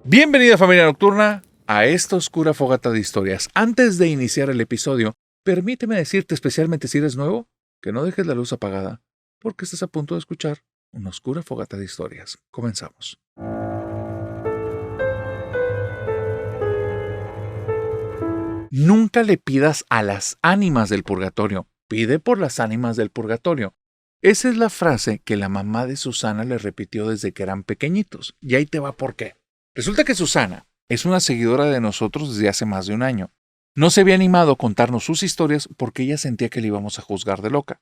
Bienvenida familia nocturna a esta oscura fogata de historias. Antes de iniciar el episodio, permíteme decirte, especialmente si eres nuevo, que no dejes la luz apagada, porque estás a punto de escuchar una oscura fogata de historias. Comenzamos. Nunca le pidas a las ánimas del purgatorio, pide por las ánimas del purgatorio. Esa es la frase que la mamá de Susana le repitió desde que eran pequeñitos. Y ahí te va por qué. Resulta que Susana es una seguidora de nosotros desde hace más de un año. No se había animado a contarnos sus historias porque ella sentía que le íbamos a juzgar de loca.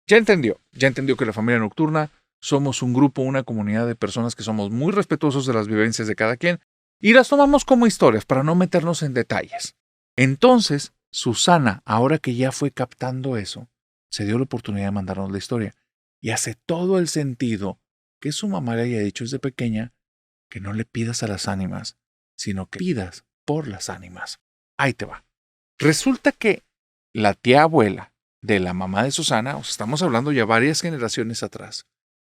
Ya entendió que la familia nocturna somos un grupo, una comunidad de personas que somos muy respetuosos de las vivencias de cada quien y las tomamos como historias para no meternos en detalles. Entonces, Susana, ahora que ya fue captando eso, se dio la oportunidad de mandarnos la historia. Y hace todo el sentido que su mamá le haya dicho desde pequeña que no le pidas a las ánimas, sino que pidas por las ánimas. Ahí te va. Resulta que la tía abuela de la mamá de Susana, estamos hablando ya varias generaciones atrás,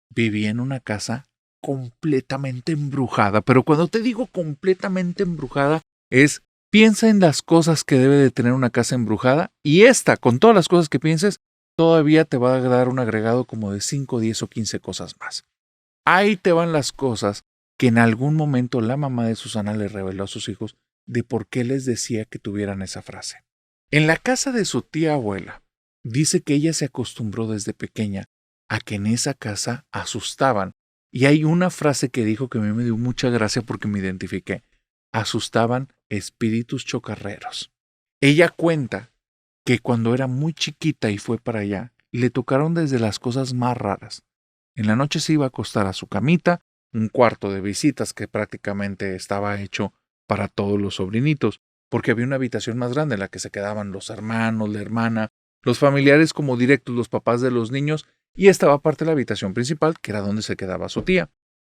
vivía en una casa completamente embrujada. Pero cuando te digo completamente embrujada, piensa en las cosas que debe de tener una casa embrujada y esta, con todas las cosas que pienses, todavía te va a dar un agregado como de 5, 10 o 15 cosas más. Ahí te van las cosas que en algún momento la mamá de Susana le reveló a sus hijos de por qué les decía que tuvieran esa frase. En la casa de su tía abuela, dice que ella se acostumbró desde pequeña a que en esa casa asustaban. Y hay una frase que dijo que a mí me dio mucha gracia porque me identifiqué. Asustaban espíritus chocarreros. Ella cuenta que cuando era muy chiquita y fue para allá, le tocaron desde las cosas más raras. En la noche se iba a acostar a su camita, un cuarto de visitas que prácticamente estaba hecho para todos los sobrinitos, porque había una habitación más grande en la que se quedaban los hermanos, la hermana, los familiares como directos, los papás de los niños, y estaba parte de la habitación principal, que era donde se quedaba su tía.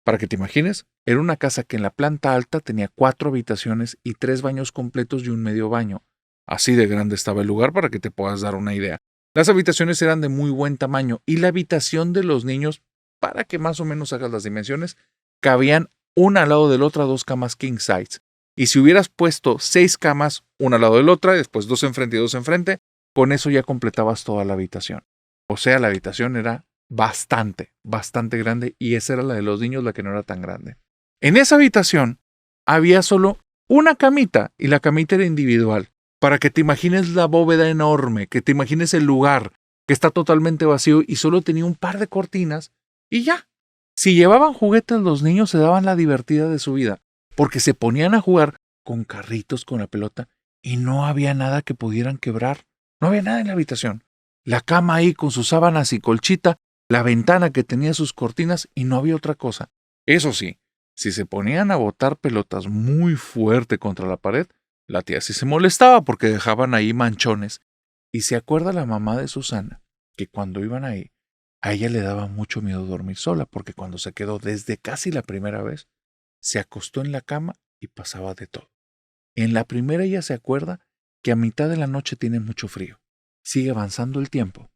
Para que te imagines, era una casa que en la planta alta tenía 4 habitaciones y 3 baños completos y un medio baño. Así de grande estaba el lugar para que te puedas dar una idea. Las habitaciones eran de muy buen tamaño y la habitación de los niños, para que más o menos hagas las dimensiones, cabían una al lado de la otra 2 camas king size. Y si hubieras puesto 6 camas, una al lado de la otra, después 2 enfrente y 2 enfrente, con eso ya completabas toda la habitación. O sea, la habitación era bastante grande y esa era la de los niños, la que no era tan grande. En esa habitación había solo una camita y la camita era individual. Para que te imagines la bóveda enorme, que te imagines el lugar que está totalmente vacío y solo tenía un par de cortinas y ya. Si llevaban juguetes los niños se daban la divertida de su vida, porque se ponían a jugar con carritos, con la pelota y no había nada que pudieran quebrar. No había nada en la habitación. La cama ahí con sus sábanas y colchita, la ventana que tenía sus cortinas y no había otra cosa. Eso sí, si se ponían a botar pelotas muy fuerte contra la pared, la tía sí se molestaba porque dejaban ahí manchones. Y se acuerda la mamá de Susana que cuando iban ahí, a ella le daba mucho miedo dormir sola porque cuando se quedó desde casi la primera vez, se acostó en la cama y pasaba de todo. En la primera ella se acuerda que a mitad de la noche tiene mucho frío. Sigue avanzando el tiempo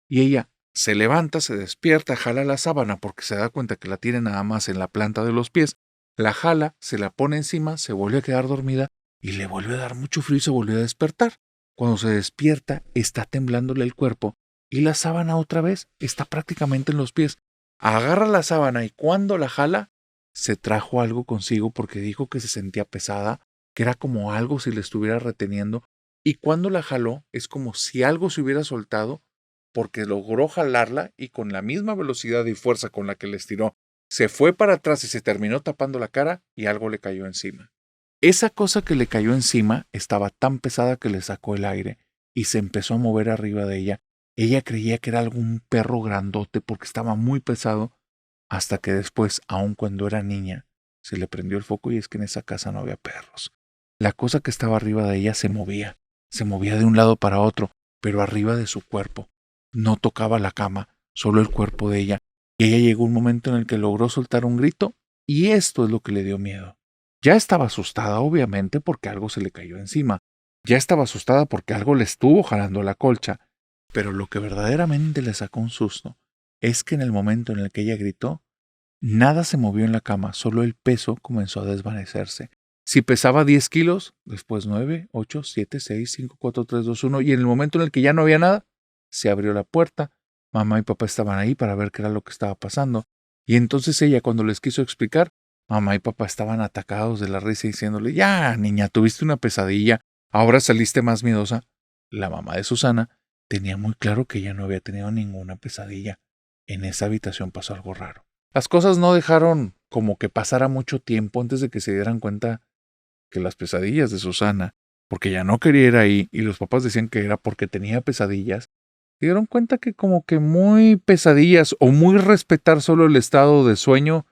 y ella se levanta, se despierta, jala la sábana porque se da cuenta que la tiene nada más en la planta de los pies, la jala, se la pone encima, se vuelve a quedar dormida y le vuelve a dar mucho frío y se volvió a despertar. Cuando se despierta, está temblándole el cuerpo y la sábana otra vez está prácticamente en los pies. Agarra la sábana y cuando la jala, se trajo algo consigo porque dijo que se sentía pesada, que era como algo si le estuviera reteniendo. Y cuando la jaló, es como si algo se hubiera soltado porque logró jalarla y con la misma velocidad y fuerza con la que le estiró, se fue para atrás y se terminó tapando la cara y algo le cayó encima. Esa cosa que le cayó encima estaba tan pesada que le sacó el aire y se empezó a mover arriba de ella. Ella creía que era algún perro grandote porque estaba muy pesado, hasta que después, aun cuando era niña, se le prendió el foco y es que en esa casa no había perros. La cosa que estaba arriba de ella se movía de un lado para otro, pero arriba de su cuerpo. No tocaba la cama, solo el cuerpo de ella. Y ella llegó un momento en el que logró soltar un grito y esto es lo que le dio miedo. Ya estaba asustada, obviamente, porque algo se le cayó encima. Ya estaba asustada porque algo le estuvo jalando la colcha. Pero lo que verdaderamente le sacó un susto es que en el momento en el que ella gritó, Nada se movió en la cama, solo el peso comenzó a desvanecerse. Si pesaba 10 kilos, después 9, 8, 7, 6, 5, 4, 3, 2, 1, y en el momento en el que ya no había nada, se abrió la puerta. Mamá y papá estaban ahí para ver qué era lo que estaba pasando. Y entonces ella, cuando les quiso explicar, mamá y papá estaban atacados de la risa diciéndole, ya, niña, tuviste una pesadilla, ahora saliste más miedosa. La mamá de Susana tenía muy claro que ella no había tenido ninguna pesadilla. En esa habitación pasó algo raro. Las cosas no dejaron como que pasara mucho tiempo antes de que se dieran cuenta que las pesadillas de Susana, porque ya no quería ir ahí y los papás decían que era porque tenía pesadillas, se dieron cuenta que como que muy pesadillas o muy respetar solo el estado de sueño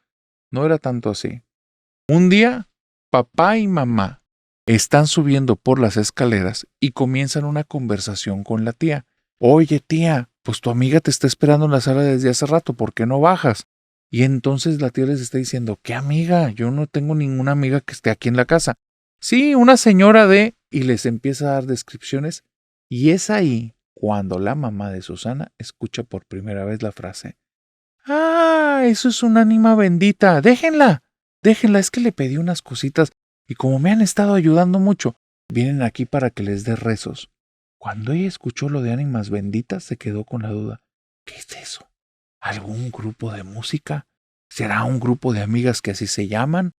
no era tanto así. Un día, papá y mamá están subiendo por las escaleras y comienzan una conversación con la tía. Oye, tía, pues tu amiga te está esperando en la sala desde hace rato, ¿por qué no bajas? Y entonces la tía les está diciendo, ¿qué amiga? Yo no tengo ninguna amiga que esté aquí en la casa. Sí, una señora de... Y les empieza a dar descripciones. Y es ahí cuando la mamá de Susana escucha por primera vez la frase. Ah, eso es un ánima bendita. Déjenla. Déjenla, es que le pedí unas cositas y como me han estado ayudando mucho, vienen aquí para que les dé rezos. Cuando ella escuchó lo de ánimas benditas, se quedó con la duda. ¿Qué es eso? ¿Algún grupo de música? ¿Será un grupo de amigas que así se llaman?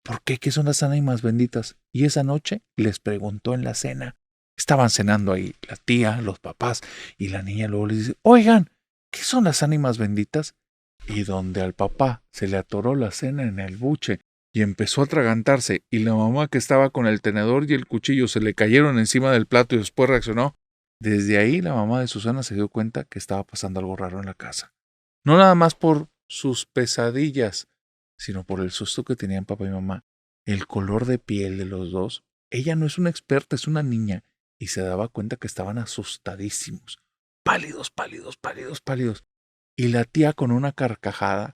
¿Por qué? ¿Qué son las ánimas benditas? Y esa noche les preguntó en la cena. Estaban cenando ahí la tía, los papás, y la niña luego les dice, oigan, ¿qué son las ánimas benditas? Y donde al papá se le atoró la cena en el buche y empezó a atragantarse, y la mamá que estaba con el tenedor y el cuchillo se le cayeron encima del plato y después reaccionó, desde ahí la mamá de Susana se dio cuenta que estaba pasando algo raro en la casa. No nada más por sus pesadillas, sino por el susto que tenían papá y mamá, el color de piel de los dos. Ella no es una experta, es una niña, y se daba cuenta que estaban asustadísimos, pálidos, pálidos, pálidos, pálidos. Y la tía con una carcajada.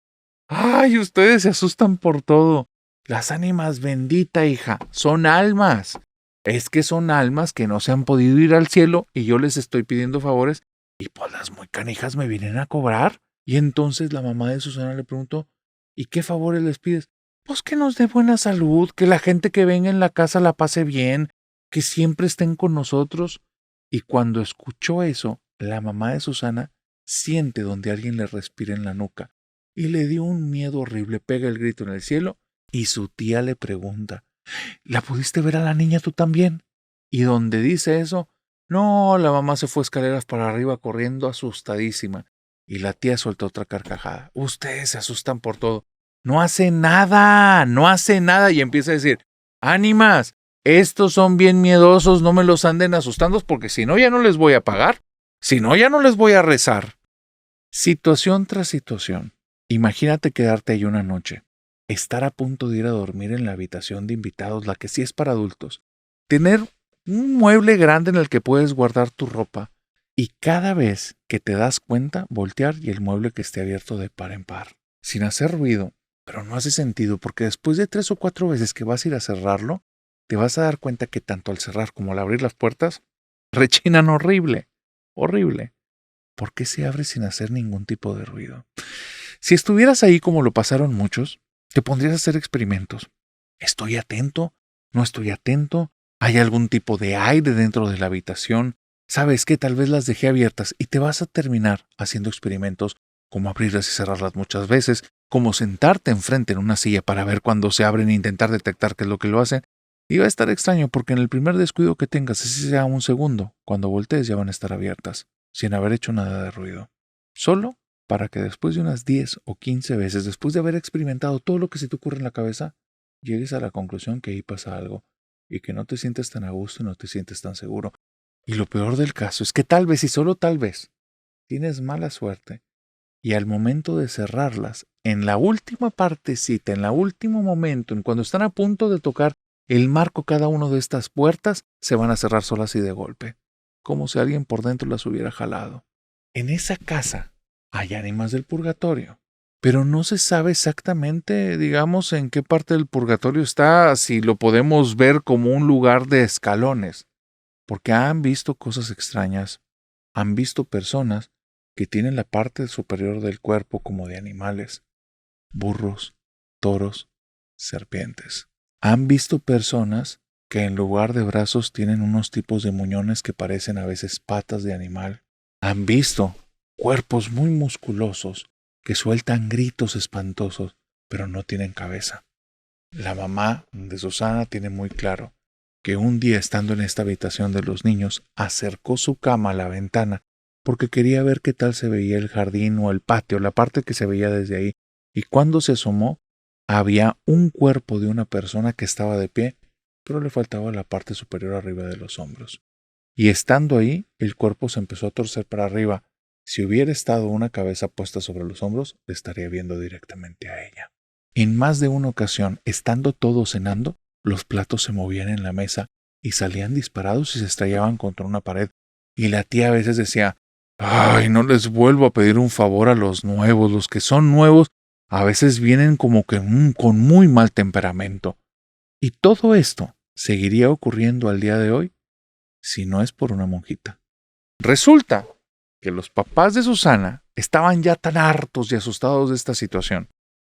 ¡Ay, ustedes se asustan por todo! Las ánimas bendita, hija, son almas. Es que son almas que no se han podido ir al cielo y yo les estoy pidiendo favores y pues las muy canijas me vienen a cobrar. Y entonces la mamá de Susana le preguntó, ¿y qué favores les pides? Pues que nos dé buena salud, que la gente que venga en la casa la pase bien, que siempre estén con nosotros. Y cuando escuchó eso, la mamá de Susana siente donde alguien le respira en la nuca y le dio un miedo horrible, pega el grito en el cielo y su tía le pregunta, ¿la pudiste ver a la niña tú también? Y donde dice eso, no, la mamá se fue escaleras para arriba corriendo asustadísima y la tía soltó otra carcajada. Ustedes se asustan por todo. No hace nada, no hace nada y empieza a decir, ánimas, estos son bien miedosos, no me los anden asustando porque si no ya no les voy a pagar, si no ya no les voy a rezar. Situación tras situación. Imagínate quedarte ahí una noche, estar a punto de ir a dormir en la habitación de invitados, la que sí es para adultos, tener un mueble grande en el que puedes guardar tu ropa y cada vez que te das cuenta voltear y el mueble que esté abierto de par en par, sin hacer ruido, pero no hace sentido porque después de 3 o 4 veces que vas a ir a cerrarlo, te vas a dar cuenta que tanto al cerrar como al abrir las puertas, rechinan horrible, horrible. ¿Por qué se abre sin hacer ningún tipo de ruido? Si estuvieras ahí como lo pasaron muchos, te pondrías a hacer experimentos. ¿Estoy atento? ¿No estoy atento? ¿Hay algún tipo de aire dentro de la habitación? ¿Sabes que tal vez las dejé abiertas y te vas a terminar haciendo experimentos como abrirlas y cerrarlas muchas veces, como sentarte enfrente en una silla para ver cuándo se abren e intentar detectar qué es lo que lo hace? Y va a estar extraño porque en el primer descuido que tengas, así sea un segundo, cuando voltees ya van a estar abiertas sin haber hecho nada de ruido. Solo para que después de unas 10 o 15 veces, después de haber experimentado todo lo que se te ocurre en la cabeza, llegues a la conclusión que ahí pasa algo y que no te sientes tan a gusto y no te sientes tan seguro. Y lo peor del caso es que tal vez y solo tal vez tienes mala suerte y al momento de cerrarlas, en la última partecita, en el último momento, en cuando están a punto de tocar el marco cada una de estas puertas, se van a cerrar solas y de golpe, como si alguien por dentro las hubiera jalado. En esa casa hay ánimas del purgatorio, pero no se sabe exactamente, digamos, en qué parte del purgatorio está, si lo podemos ver como un lugar de escalones, porque han visto cosas extrañas, han visto personas que tienen la parte superior del cuerpo como de animales, burros, toros, serpientes. Han visto personas que en lugar de brazos tienen unos tipos de muñones que parecen a veces patas de animal. Han visto cuerpos muy musculosos que sueltan gritos espantosos, pero no tienen cabeza. La mamá de Susana tiene muy claro que un día estando en esta habitación de los niños, acercó su cama a la ventana porque quería ver qué tal se veía el jardín o el patio, la parte que se veía desde ahí, y cuando se asomó, había un cuerpo de una persona que estaba de pie, pero le faltaba la parte superior arriba de los hombros. Y estando ahí, el cuerpo se empezó a torcer para arriba. Si hubiera estado una cabeza puesta sobre los hombros, le estaría viendo directamente a ella. En más de una ocasión, estando todos cenando, los platos se movían en la mesa y salían disparados y se estrellaban contra una pared. Y la tía a veces decía, ¡ay, no les vuelvo a pedir un favor a los nuevos! Los que son nuevos a veces vienen como que con muy mal temperamento. Y todo esto seguiría ocurriendo al día de hoy si no es por una monjita. Resulta que los papás de Susana estaban ya tan hartos y asustados de esta situación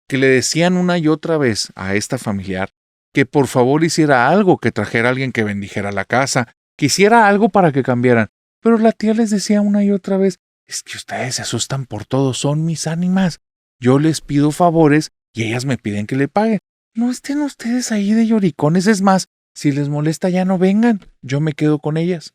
que le decían una y otra vez a esta familiar que por favor hiciera algo, que trajera a alguien que bendijera la casa, que hiciera algo para que cambiaran. Pero la tía les decía una y otra vez, es que ustedes se asustan por todo, son mis ánimas. Yo les pido favores y ellas me piden que le pague. No estén ustedes ahí de lloricones, es más, si les molesta ya no vengan, yo me quedo con ellas.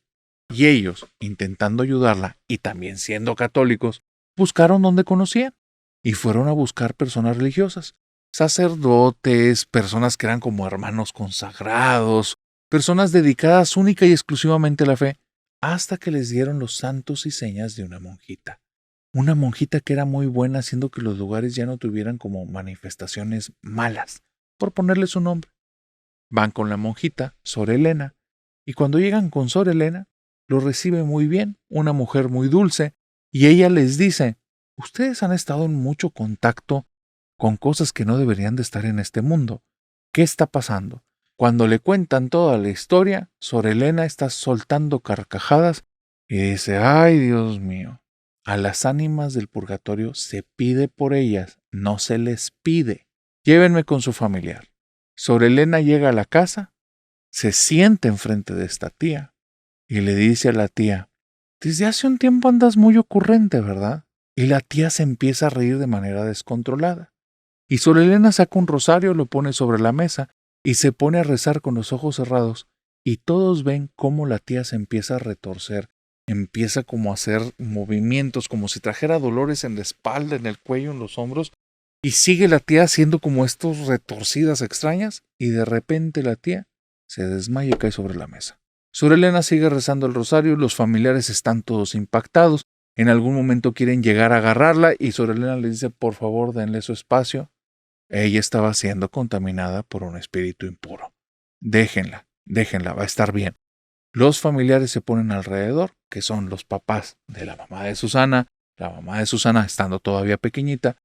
Y ellos, intentando ayudarla y también siendo católicos, buscaron donde conocían y fueron a buscar personas religiosas, sacerdotes, personas que eran como hermanos consagrados, personas dedicadas única y exclusivamente a la fe, hasta que les dieron los santos y señas de una monjita. Una monjita que era muy buena haciendo que los lugares ya no tuvieran como manifestaciones malas, por ponerle su nombre. Van con la monjita, Sor Elena, y cuando llegan con Sor Elena, lo recibe muy bien, una mujer muy dulce, y ella les dice, ustedes han estado en mucho contacto con cosas que no deberían de estar en este mundo. ¿Qué está pasando? Cuando le cuentan toda la historia, Sor Elena está soltando carcajadas y dice, ay Dios mío, a las ánimas del purgatorio se pide por ellas, no se les pide. Llévenme con su familiar. Sor Elena llega a la casa, se sienta enfrente de esta tía y le dice a la tía, desde hace un tiempo andas muy ocurrente, ¿verdad? Y la tía se empieza a reír de manera descontrolada. Y Sor Elena saca un rosario, lo pone sobre la mesa y se pone a rezar con los ojos cerrados. Y todos ven cómo la tía se empieza a retorcer, empieza como a hacer movimientos, como si trajera dolores en la espalda, en el cuello, en los hombros. Y sigue la tía haciendo como estos retorcidas extrañas y de repente la tía se desmaya y cae sobre la mesa. Sor Elena sigue rezando el rosario, los familiares están todos impactados. En algún momento quieren llegar a agarrarla y Sor Elena les dice, por favor, denle su espacio. Ella estaba siendo contaminada por un espíritu impuro. Déjenla, va a estar bien. Los familiares se ponen alrededor, que son los papás de la mamá de Susana, la mamá de Susana estando todavía pequeñita,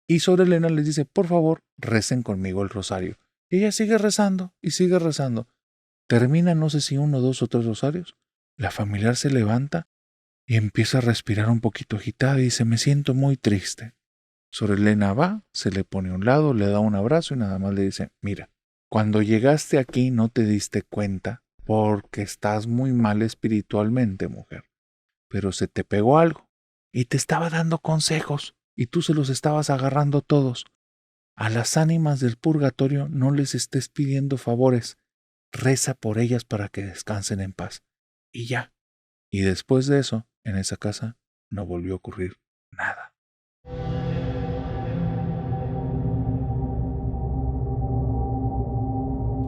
y Sor Elena les dice, por favor, recen conmigo el rosario. Y ella sigue rezando y sigue rezando. Termina, no sé si 1, 2 o 3 rosarios. La familiar se levanta y empieza a respirar un poquito agitada y dice, me siento muy triste. Sor Elena va, se le pone a un lado, le da un abrazo y nada más le dice, mira, cuando llegaste aquí no te diste cuenta porque estás muy mal espiritualmente, mujer, pero se te pegó algo y te estaba dando consejos y tú se los estabas agarrando todos. A las ánimas del purgatorio no les estés pidiendo favores, reza por ellas para que descansen en paz. Y ya. Y después de eso, en esa casa no volvió a ocurrir nada.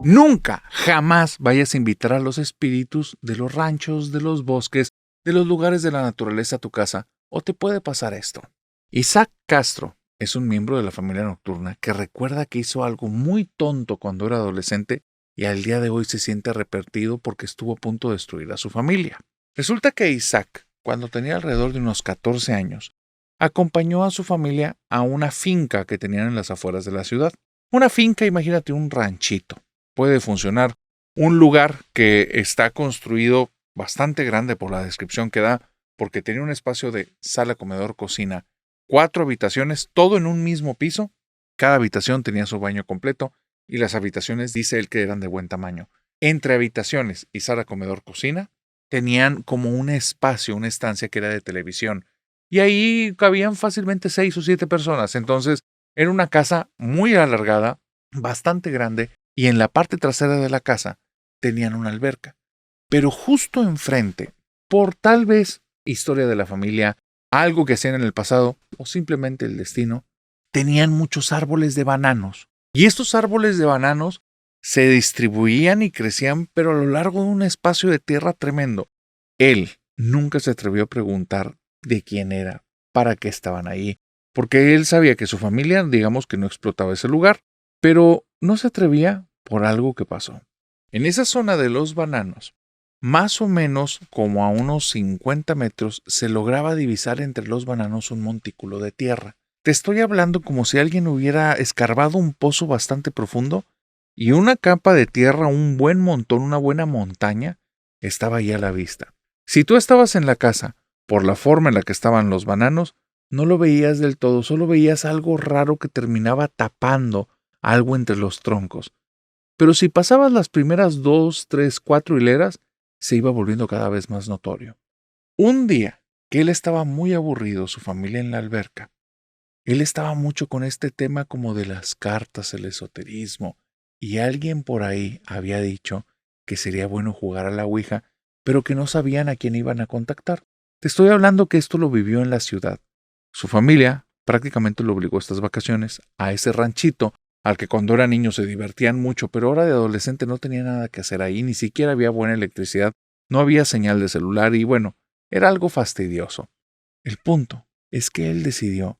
Nunca, jamás vayas a invitar a los espíritus de los ranchos, de los bosques, de los lugares de la naturaleza a tu casa, o te puede pasar esto. Isaac Castro es un miembro de la familia nocturna que recuerda que hizo algo muy tonto cuando era adolescente y al día de hoy se siente arrepentido porque estuvo a punto de destruir a su familia. Resulta que Isaac, cuando tenía alrededor de unos 14 años, acompañó a su familia a una finca que tenían en las afueras de la ciudad. Una finca, imagínate, un ranchito. Puede funcionar. Un lugar que está construido bastante grande por la descripción que da, porque tenía un espacio de sala, comedor, cocina, 4 habitaciones, todo en un mismo piso, Cada habitación tenía su baño completo y las habitaciones dice él que eran de buen tamaño. Entre habitaciones y sala, comedor, cocina, tenían como un espacio, una estancia que era de televisión. Y ahí cabían fácilmente 6 o 7 personas. Entonces, era una casa muy alargada, bastante grande, y en la parte trasera de la casa tenían una alberca. Pero justo enfrente, por tal vez historia de la familia, algo que hacían en el pasado o simplemente el destino, tenían muchos árboles de bananos. Y estos árboles de bananos se distribuían y crecían, pero a lo largo de un espacio de tierra tremendo. Él nunca se atrevió a preguntar de quién era, para qué estaban ahí, porque él sabía que su familia, digamos que no explotaba ese lugar, pero no se atrevía por algo que pasó. En esa zona de los bananos, más o menos como a unos 50 metros, se lograba divisar entre los bananos un montículo de tierra. Te estoy hablando como si alguien hubiera escarbado un pozo bastante profundo y una capa de tierra, un buen montón, una buena montaña, estaba ahí a la vista. Si tú estabas en la casa, por la forma en la que estaban los bananos, no lo veías del todo, solo veías algo raro que terminaba tapando algo entre los troncos. Pero si pasabas las primeras 2, 3, 4 hileras, se iba volviendo cada vez más notorio. Un día que él estaba muy aburrido, su familia en la alberca, él estaba mucho con este tema como de las cartas, el esoterismo, y alguien por ahí había dicho que sería bueno jugar a la ouija, pero que no sabían a quién iban a contactar. Te estoy hablando que esto lo vivió en la ciudad. Su familia prácticamente lo obligó estas vacaciones a ese ranchito al que cuando era niño se divertían mucho, pero ahora de adolescente no tenía nada que hacer ahí, ni siquiera había buena electricidad, no había señal de celular y bueno, era algo fastidioso. El punto es que él decidió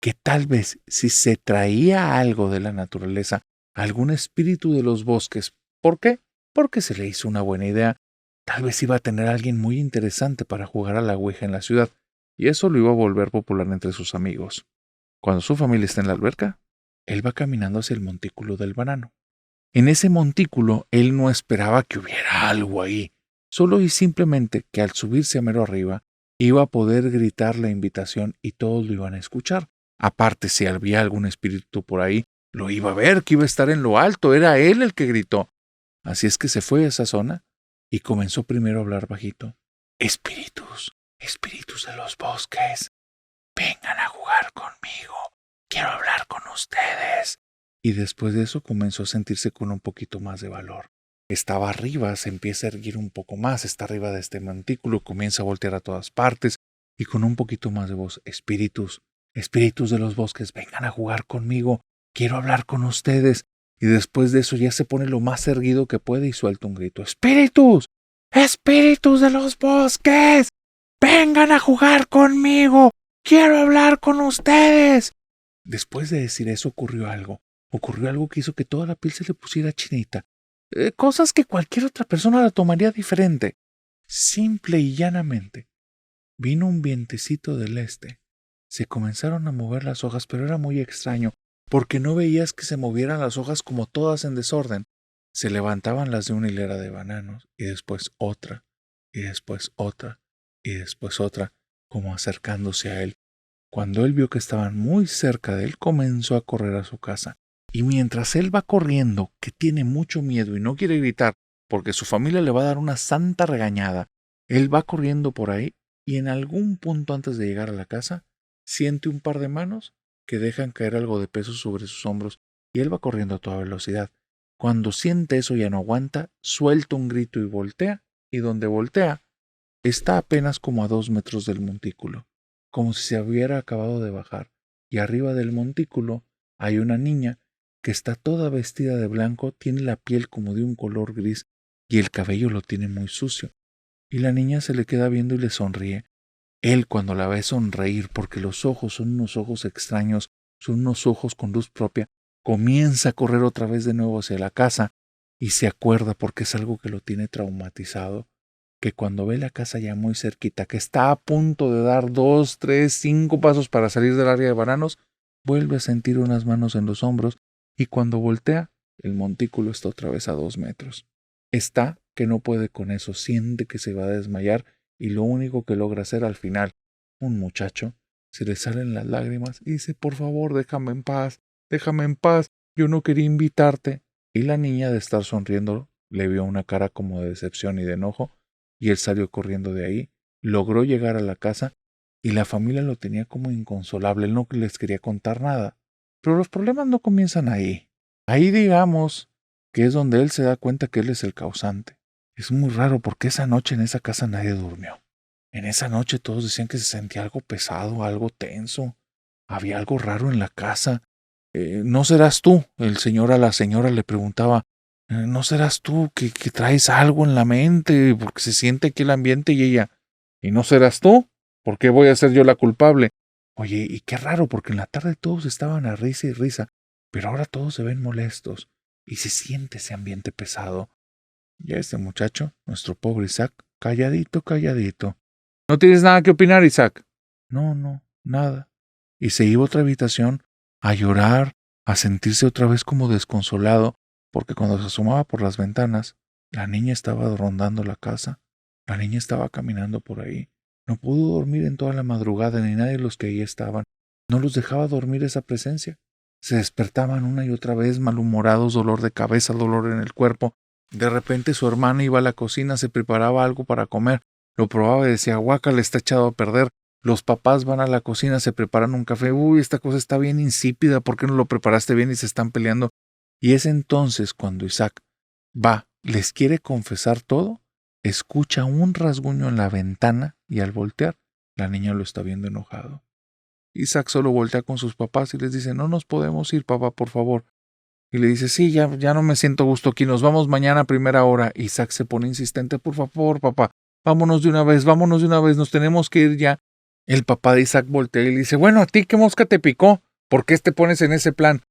que tal vez si se traía algo de la naturaleza, algún espíritu de los bosques, ¿por qué? Porque se le hizo una buena idea. Tal vez iba a tener a alguien muy interesante para jugar a la ouija en la ciudad, y eso lo iba a volver popular entre sus amigos. Cuando su familia está en la alberca, él va caminando hacia el montículo del banano. En ese montículo, él no esperaba que hubiera algo ahí, solo y simplemente que al subirse a mero arriba, iba a poder gritar la invitación y todos lo iban a escuchar. Aparte, si había algún espíritu por ahí, lo iba a ver, que iba a estar en lo alto, era él el que gritó. Así es que se fue a esa zona y comenzó primero a hablar bajito. Espíritus, espíritus de los bosques, vengan a jugar conmigo, quiero hablar con ustedes. Y después de eso comenzó a sentirse con un poquito más de valor. Estaba arriba, se empieza a erguir un poco más, está arriba de este montículo, comienza a voltear a todas partes y con un poquito más de voz, espíritus, espíritus de los bosques, vengan a jugar conmigo, quiero hablar con ustedes. Y después de eso ya se pone lo más erguido que puede y suelta un grito, espíritus, espíritus de los bosques, vengan a jugar conmigo, quiero hablar con ustedes. Después de decir eso ocurrió algo que hizo que toda la piel se le pusiera chinita. Cosas que cualquier otra persona la tomaría diferente. Simple y llanamente, vino un vientecito del este. Se comenzaron a mover las hojas, pero era muy extraño, porque no veías que se movieran las hojas como todas en desorden. Se levantaban las de una hilera de bananos, y después otra, y después otra, y después otra, como acercándose a él. Cuando él vio que estaban muy cerca de él, comenzó a correr a su casa. Y mientras él va corriendo, que tiene mucho miedo y no quiere gritar, porque su familia le va a dar una santa regañada, él va corriendo por ahí y en algún punto antes de llegar a la casa, siente un par de manos que dejan caer algo de peso sobre sus hombros y él va corriendo a toda velocidad. Cuando siente eso ya no aguanta, suelta un grito y voltea, y donde voltea, está apenas como a 2 metros del montículo, como si se hubiera acabado de bajar, y arriba del montículo hay una niña que está toda vestida de blanco, tiene la piel como de un color gris y el cabello lo tiene muy sucio. Y la niña se le queda viendo y le sonríe. Él cuando la ve sonreír, porque los ojos son unos ojos extraños, son unos ojos con luz propia, comienza a correr otra vez de nuevo hacia la casa y se acuerda porque es algo que lo tiene traumatizado, que cuando ve la casa ya muy cerquita, que está a punto de dar 2, 3, 5 pasos para salir del área de bananos, vuelve a sentir unas manos en los hombros y cuando voltea, el montículo está otra vez a 2 metros. Está que no puede con eso, siente que se va a desmayar y lo único que logra hacer al final, un muchacho, se le salen las lágrimas y dice, por favor, déjame en paz, yo no quería invitarte. Y la niña, de estar sonriendo, le vio una cara como de decepción y de enojo, y él salió corriendo de ahí, logró llegar a la casa, y la familia lo tenía como inconsolable, él no les quería contar nada. Pero los problemas no comienzan ahí. Ahí digamos que es donde él se da cuenta que él es el causante. Es muy raro porque esa noche en esa casa nadie durmió. En esa noche todos decían que se sentía algo pesado, algo tenso. Había algo raro en la casa. ¿No serás tú? El señor a la señora le preguntaba, ¿no serás tú que traes algo en la mente? Porque se siente aquí el ambiente y ella, ¿y no serás tú? ¿Por qué voy a ser yo la culpable? Oye, y qué raro, porque en la tarde todos estaban a risa y risa, pero ahora todos se ven molestos y se siente ese ambiente pesado. Y este muchacho, nuestro pobre Isaac, calladito, calladito. ¿No tienes nada que opinar, Isaac? No, no, nada. Y se iba a otra habitación a llorar, a sentirse otra vez como desconsolado, porque cuando se asomaba por las ventanas, la niña estaba rondando la casa, la niña estaba caminando por ahí. No pudo dormir en toda la madrugada, ni nadie de los que ahí estaban. No los dejaba dormir esa presencia. Se despertaban una y otra vez malhumorados, dolor de cabeza, dolor en el cuerpo. De repente su hermana iba a la cocina, se preparaba algo para comer, lo probaba y decía, guácala, está echado a perder. Los papás van a la cocina, se preparan un café, uy, esta cosa está bien insípida, ¿por qué no lo preparaste bien? Y se están peleando. Y es entonces cuando Isaac va, les quiere confesar todo, escucha un rasguño en la ventana y al voltear, la niña lo está viendo enojado. Isaac solo voltea con sus papás y les dice, no nos podemos ir, papá, por favor. Y le dice, sí, ya no me siento a gusto aquí, nos vamos mañana a primera hora. Isaac se pone insistente, por favor, papá, vámonos de una vez, nos tenemos que ir ya. El papá de Isaac voltea y le dice, bueno, ¿a ti qué mosca te picó? ¿Por qué te pones en ese plan?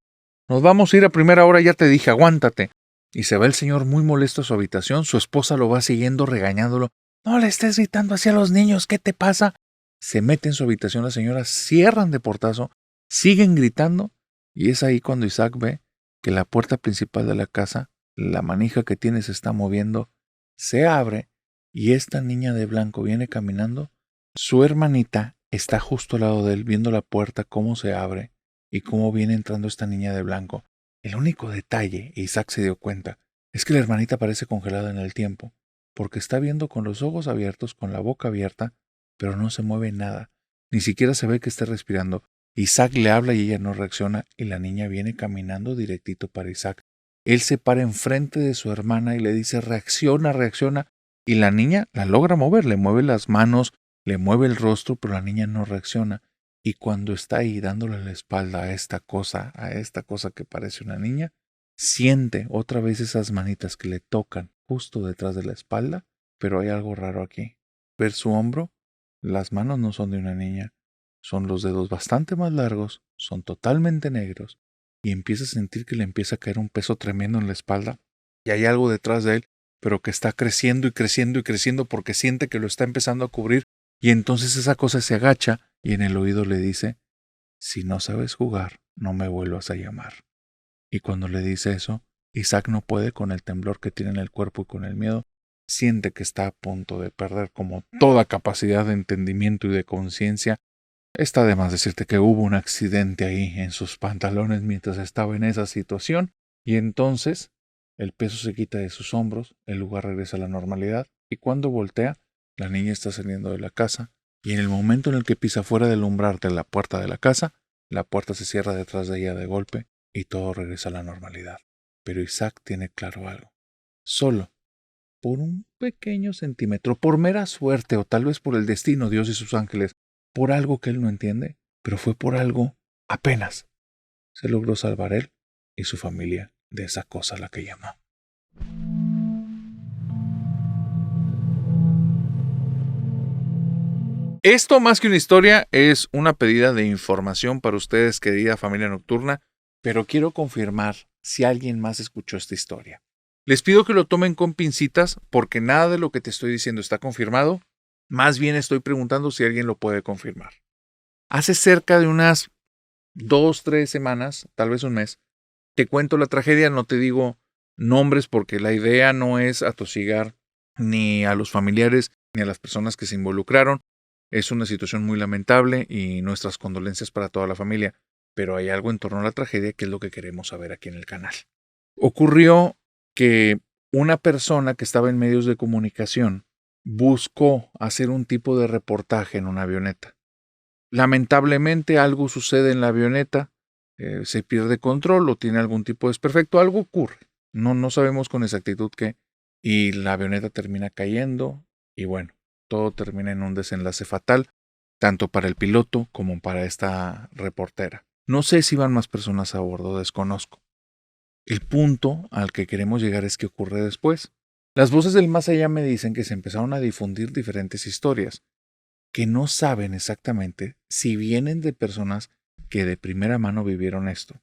Nos vamos a ir a primera hora, ya te dije, aguántate. Y se va el señor muy molesto a su habitación, su esposa lo va siguiendo regañándolo. No le estés gritando así a los niños, ¿qué te pasa? Se mete en su habitación la señora, cierran de portazo, siguen gritando, y es ahí cuando Isaac ve que la puerta principal de la casa, la manija que tiene se está moviendo, se abre, y esta niña de blanco viene caminando. Su hermanita está justo al lado de él viendo la puerta cómo se abre y cómo viene entrando esta niña de blanco. El único detalle, Isaac se dio cuenta, es que la hermanita parece congelada en el tiempo, porque está viendo con los ojos abiertos, con la boca abierta, pero no se mueve nada, ni siquiera se ve que esté respirando. Isaac le habla y ella no reacciona, y la niña viene caminando directito para Isaac. Él se para enfrente de su hermana y le dice, reacciona, reacciona, y la niña la logra mover, le mueve las manos, le mueve el rostro, pero la niña no reacciona. Y cuando está ahí dándole la espalda a esta cosa que parece una niña, siente otra vez esas manitas que le tocan justo detrás de la espalda, pero hay algo raro aquí. Ver su hombro, las manos no son de una niña, son los dedos bastante más largos, son totalmente negros, y empieza a sentir que le empieza a caer un peso tremendo en la espalda, y hay algo detrás de él, pero que está creciendo y creciendo y creciendo porque siente que lo está empezando a cubrir. Y entonces esa cosa se agacha y en el oído le dice, si no sabes jugar, no me vuelvas a llamar. Y cuando le dice eso, Isaac no puede con el temblor que tiene en el cuerpo y con el miedo, siente que está a punto de perder como toda capacidad de entendimiento y de conciencia. Está de más decirte que hubo un accidente ahí en sus pantalones mientras estaba en esa situación, y entonces el peso se quita de sus hombros, el lugar regresa a la normalidad, y cuando voltea, la niña está saliendo de la casa, y en el momento en el que pisa fuera del umbral de la puerta de la casa, la puerta se cierra detrás de ella de golpe, y todo regresa a la normalidad. Pero Isaac tiene claro algo. Solo por un pequeño centímetro, por mera suerte o tal vez por el destino, Dios y sus ángeles, por algo que él no entiende, pero fue por algo apenas, se logró salvar él y su familia de esa cosa a la que llamó. Esto, más que una historia, es una pedida de información para ustedes, querida familia nocturna, pero quiero confirmar si alguien más escuchó esta historia. Les pido que lo tomen con pincitas porque nada de lo que te estoy diciendo está confirmado. Más bien estoy preguntando si alguien lo puede confirmar. Hace cerca de unas 2-3 semanas, tal vez un mes, te cuento la tragedia, no te digo nombres porque la idea no es atosigar ni a los familiares ni a las personas que se involucraron. Es una situación muy lamentable y nuestras condolencias para toda la familia. pero hay algo en torno a la tragedia que es lo que queremos saber aquí en el canal. Ocurrió que una persona que estaba en medios de comunicación buscó hacer un tipo de reportaje en una avioneta. Lamentablemente algo sucede en la avioneta, se pierde control o tiene algún tipo de desperfecto, algo ocurre. No sabemos con exactitud qué. Y la avioneta termina cayendo y bueno, todo termina en un desenlace fatal, tanto para el piloto como para esta reportera. No sé si van más personas a bordo, desconozco. El punto al que queremos llegar es qué ocurre después. Las voces del más allá me dicen que se empezaron a difundir diferentes historias, que no saben exactamente si vienen de personas que de primera mano vivieron esto.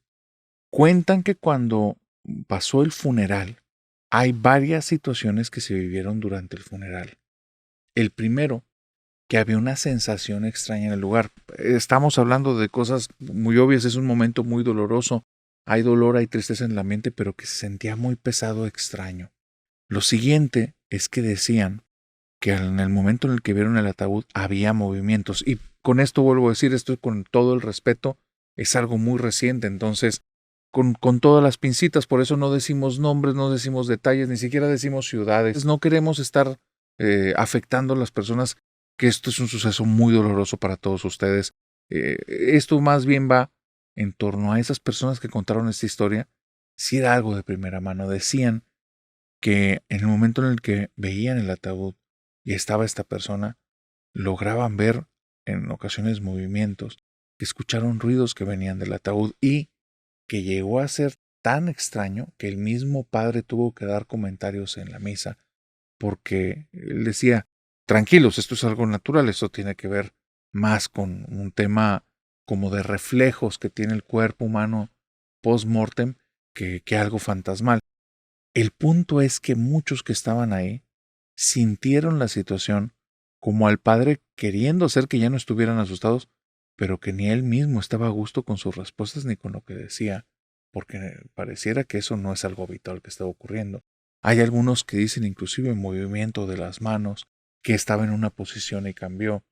Cuentan que cuando pasó el funeral, hay varias situaciones que se vivieron durante el funeral. El primero, que había una sensación extraña en el lugar. Estamos hablando de cosas muy obvias, es un momento muy doloroso. Hay dolor, hay tristeza en la mente, pero que se sentía muy pesado, extraño. Lo siguiente es que decían que en el momento en el que vieron el ataúd había movimientos. Y con esto vuelvo a decir, esto con todo el respeto, es algo muy reciente, entonces con todas las pincitas, por eso no decimos nombres, no decimos detalles, ni siquiera decimos ciudades. No queremos estar afectando a las personas, que esto es un suceso muy doloroso para todos ustedes. Esto más bien va en torno a esas personas que contaron esta historia. Si era algo de primera mano, decían que en el momento en el que veían el ataúd y estaba esta persona, lograban ver en ocasiones movimientos, que escucharon ruidos que venían del ataúd y que llegó a ser tan extraño que el mismo padre tuvo que dar comentarios en la misa, porque él decía, tranquilos, esto es algo natural, esto tiene que ver más con un tema como de reflejos que tiene el cuerpo humano post-mortem que algo fantasmal. El punto es que muchos que estaban ahí sintieron la situación como al padre queriendo hacer que ya no estuvieran asustados, pero que ni él mismo estaba a gusto con sus respuestas ni con lo que decía, porque pareciera que eso no es algo habitual que estaba ocurriendo. Hay algunos que dicen inclusive movimiento de las manos, que estaba en una posición y cambió.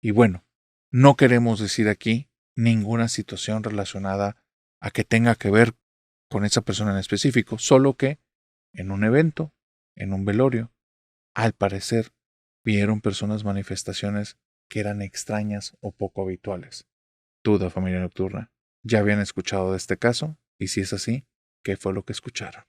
Y bueno, no queremos decir aquí ninguna situación relacionada a que tenga que ver con esa persona en específico, solo que en un evento, en un velorio, al parecer vieron personas manifestaciones que eran extrañas o poco habituales. Duda, familia nocturna, ¿ya habían escuchado de este caso? Y si es así, ¿qué fue lo que escucharon?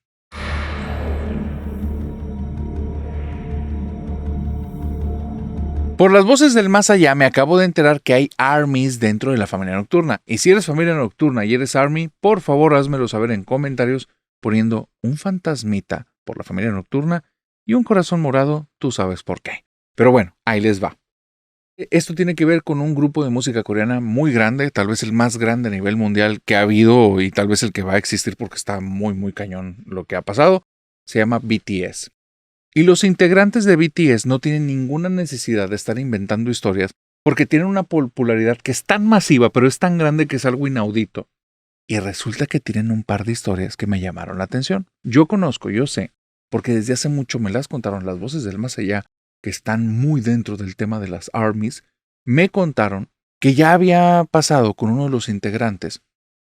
Por las voces del más allá me acabo de enterar que hay armies dentro de la familia nocturna. Y si eres familia nocturna y eres army, por favor házmelo saber en comentarios poniendo un fantasmita por la familia nocturna y un corazón morado, tú sabes por qué. Pero bueno, ahí les va. Esto tiene que ver con un grupo de música coreana muy grande, tal vez el más grande a nivel mundial que ha habido y tal vez el que va a existir porque está muy cañón lo que ha pasado. Se llama BTS. Y los integrantes de BTS no tienen ninguna necesidad de estar inventando historias porque tienen una popularidad que es tan masiva, pero es tan grande que es algo inaudito. Y resulta que tienen un par de historias que me llamaron la atención. Yo conozco, yo sé, porque desde hace mucho me las contaron las voces del más allá, que están muy dentro del tema de las armies. Me contaron que ya había pasado con uno de los integrantes,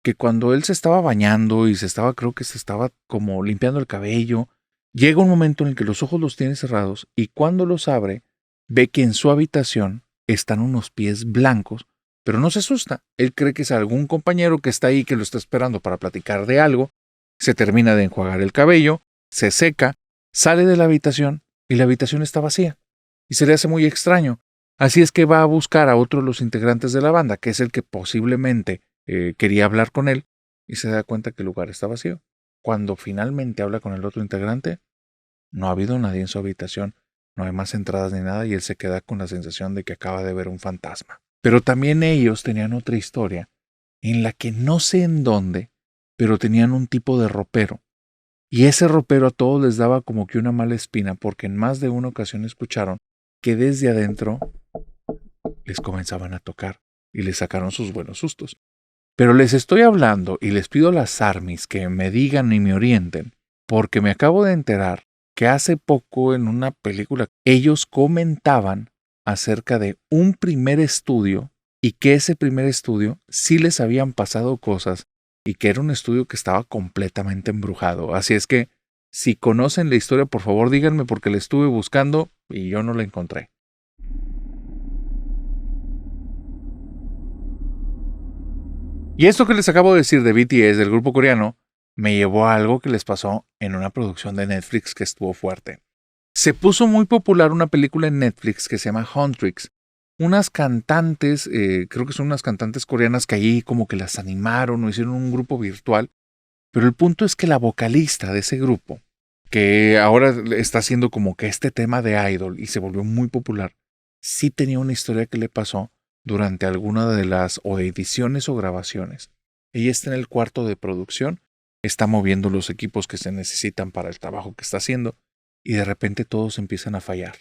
que cuando él se estaba bañando y creo que se estaba como limpiando el cabello, llega un momento en el que los ojos los tiene cerrados y cuando los abre, ve que en su habitación están unos pies blancos, pero no se asusta. Él cree que es algún compañero que está ahí que lo está esperando para platicar de algo. Se termina de enjuagar el cabello, se seca, sale de la habitación y la habitación está vacía. Y se le hace muy extraño. Así es que va a buscar a otro de los integrantes de la banda, que es el que posiblemente quería hablar con él, y se da cuenta que el lugar está vacío. Cuando finalmente habla con el otro integrante, no ha habido nadie en su habitación, no hay más entradas ni nada y él se queda con la sensación de que acaba de ver un fantasma. Pero también ellos tenían otra historia en la que no sé en dónde, pero tenían un tipo de ropero. Y ese ropero a todos les daba como que una mala espina porque en más de una ocasión escucharon que desde adentro les comenzaban a tocar y les sacaron sus buenos sustos. Pero les estoy hablando y les pido a las armies que me digan y me orienten, porque me acabo de enterar que hace poco en una película ellos comentaban acerca de un primer estudio y que ese primer estudio sí les habían pasado cosas y que era un estudio que estaba completamente embrujado. Así es que, si conocen la historia, por favor díganme porque la estuve buscando y yo no la encontré. Y esto que les acabo de decir de BTS, del grupo coreano, me llevó a algo que les pasó en una producción de Netflix que estuvo fuerte. Se puso muy popular una película en Netflix que se llama Huntrix. Unas cantantes, creo que son unas cantantes coreanas que ahí como que las animaron o hicieron un grupo virtual. Pero el punto es que la vocalista de ese grupo, que ahora está haciendo como que este tema de idol y se volvió muy popular, sí tenía una historia que le pasó durante alguna de las o ediciones o grabaciones. Ella está en el cuarto de producción, está moviendo los equipos que se necesitan para el trabajo que está haciendo y de repente todos empiezan a fallar.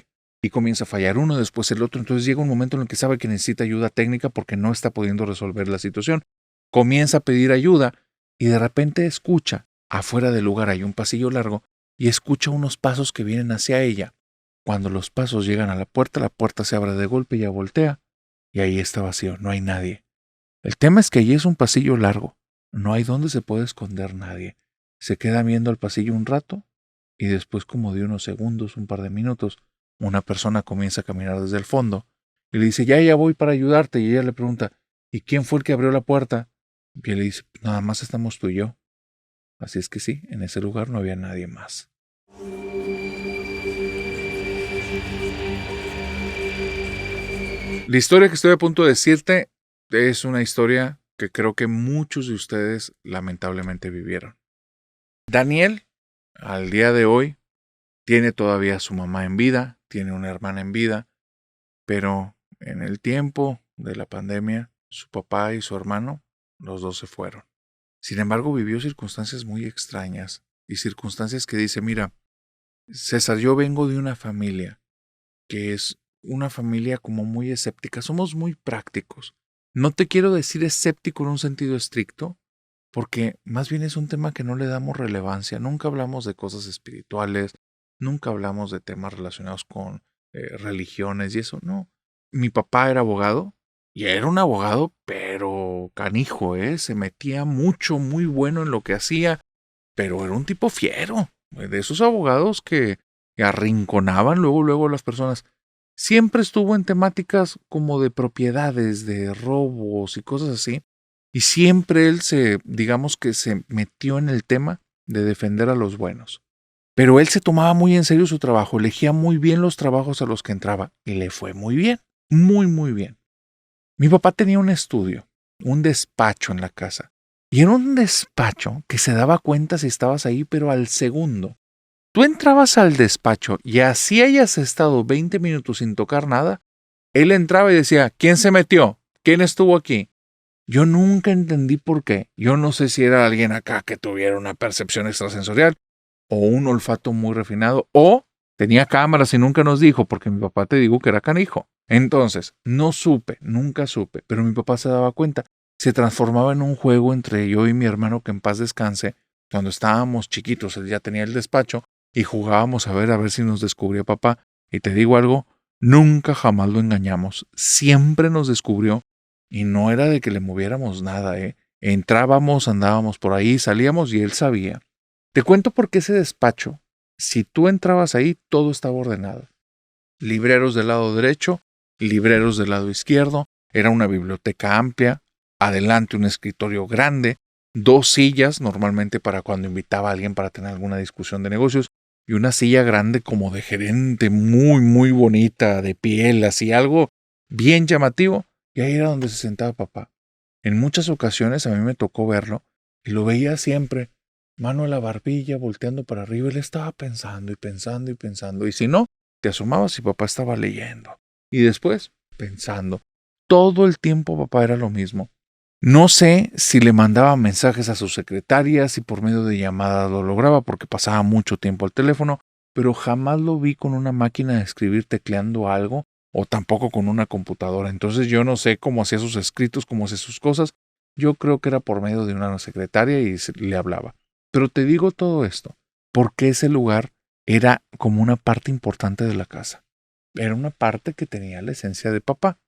Y comienza a fallar uno, después el otro, entonces llega un momento en el que sabe que necesita ayuda técnica porque no está pudiendo resolver la situación. Comienza a pedir ayuda y de repente escucha, afuera del lugar hay un pasillo largo y escucha unos pasos que vienen hacia ella. Cuando los pasos llegan a la puerta se abre de golpe y ella voltea y ahí está vacío, no hay nadie. El tema es que allí es un pasillo largo, no hay donde se puede esconder nadie. Se queda viendo al pasillo un rato y después, como de unos segundos, un par de minutos, una persona comienza a caminar desde el fondo y le dice, ya voy para ayudarte. Y ella le pregunta, ¿y quién fue el que abrió la puerta? Y él le dice, nada más estamos tú y yo. Así es que sí, en ese lugar no había nadie más. La historia que estoy a punto de decirte es una historia que creo que muchos de ustedes lamentablemente vivieron. Daniel, al día de hoy, tiene todavía a su mamá en vida, tiene una hermana en vida, pero en el tiempo de la pandemia, su papá y su hermano, los dos se fueron. Sin embargo, vivió circunstancias muy extrañas y circunstancias que dice, mira, César, yo vengo de una familia que es una familia como muy escéptica, somos muy prácticos. No te quiero decir escéptico en un sentido estricto, porque más bien es un tema que no le damos relevancia, nunca hablamos de cosas espirituales, nunca hablamos de temas relacionados con religiones y eso, no. Mi papá era abogado y era un abogado, pero canijo, se metía mucho, muy bueno en lo que hacía, pero era un tipo fiero, de esos abogados que arrinconaban luego a las personas. Siempre estuvo en temáticas como de propiedades, de robos y cosas así, y siempre él digamos que se metió en el tema de defender a los buenos. Pero él se tomaba muy en serio su trabajo, elegía muy bien los trabajos a los que entraba y le fue muy bien, muy bien. Mi papá tenía un estudio, un despacho en la casa. Y era un despacho que se daba cuenta si estabas ahí, pero al segundo. Tú entrabas al despacho y así hayas estado 20 minutos sin tocar nada, él entraba y decía, ¿quién se metió? ¿Quién estuvo aquí? Yo nunca entendí por qué. Yo no sé si era alguien acá que tuviera una percepción extrasensorial o un olfato muy refinado o tenía cámaras y nunca nos dijo, porque mi papá te digo que era canijo. Entonces, no supe, nunca supe, pero mi papá se daba cuenta. Se transformaba en un juego entre yo y mi hermano que en paz descanse. Cuando estábamos chiquitos, él ya tenía el despacho y jugábamos a ver si nos descubría papá. Y te digo algo, nunca jamás lo engañamos. Siempre nos descubrió y no era de que le moviéramos nada, Entrábamos, andábamos por ahí, salíamos y él sabía. Te cuento por qué ese despacho, si tú entrabas ahí, todo estaba ordenado. Libreros del lado derecho, libreros del lado izquierdo, era una biblioteca amplia, adelante un escritorio grande, 2 sillas normalmente para cuando invitaba a alguien para tener alguna discusión de negocios y una silla grande como de gerente muy bonita, de piel, así algo bien llamativo, y ahí era donde se sentaba papá. En muchas ocasiones a mí me tocó verlo y lo veía siempre, mano a la barbilla, volteando para arriba, y él estaba pensando y si no, te asomabas y papá estaba leyendo. Y después, pensando. Todo el tiempo papá era lo mismo. No sé si le mandaba mensajes a su secretaria, si por medio de llamadas lo lograba porque pasaba mucho tiempo al teléfono, pero jamás lo vi con una máquina de escribir tecleando algo o tampoco con una computadora. Entonces yo no sé cómo hacía sus escritos, cómo hacía sus cosas. Yo creo que era por medio de una secretaria y le hablaba. Pero te digo todo esto porque ese lugar era como una parte importante de la casa. Era una parte que tenía la esencia de papá.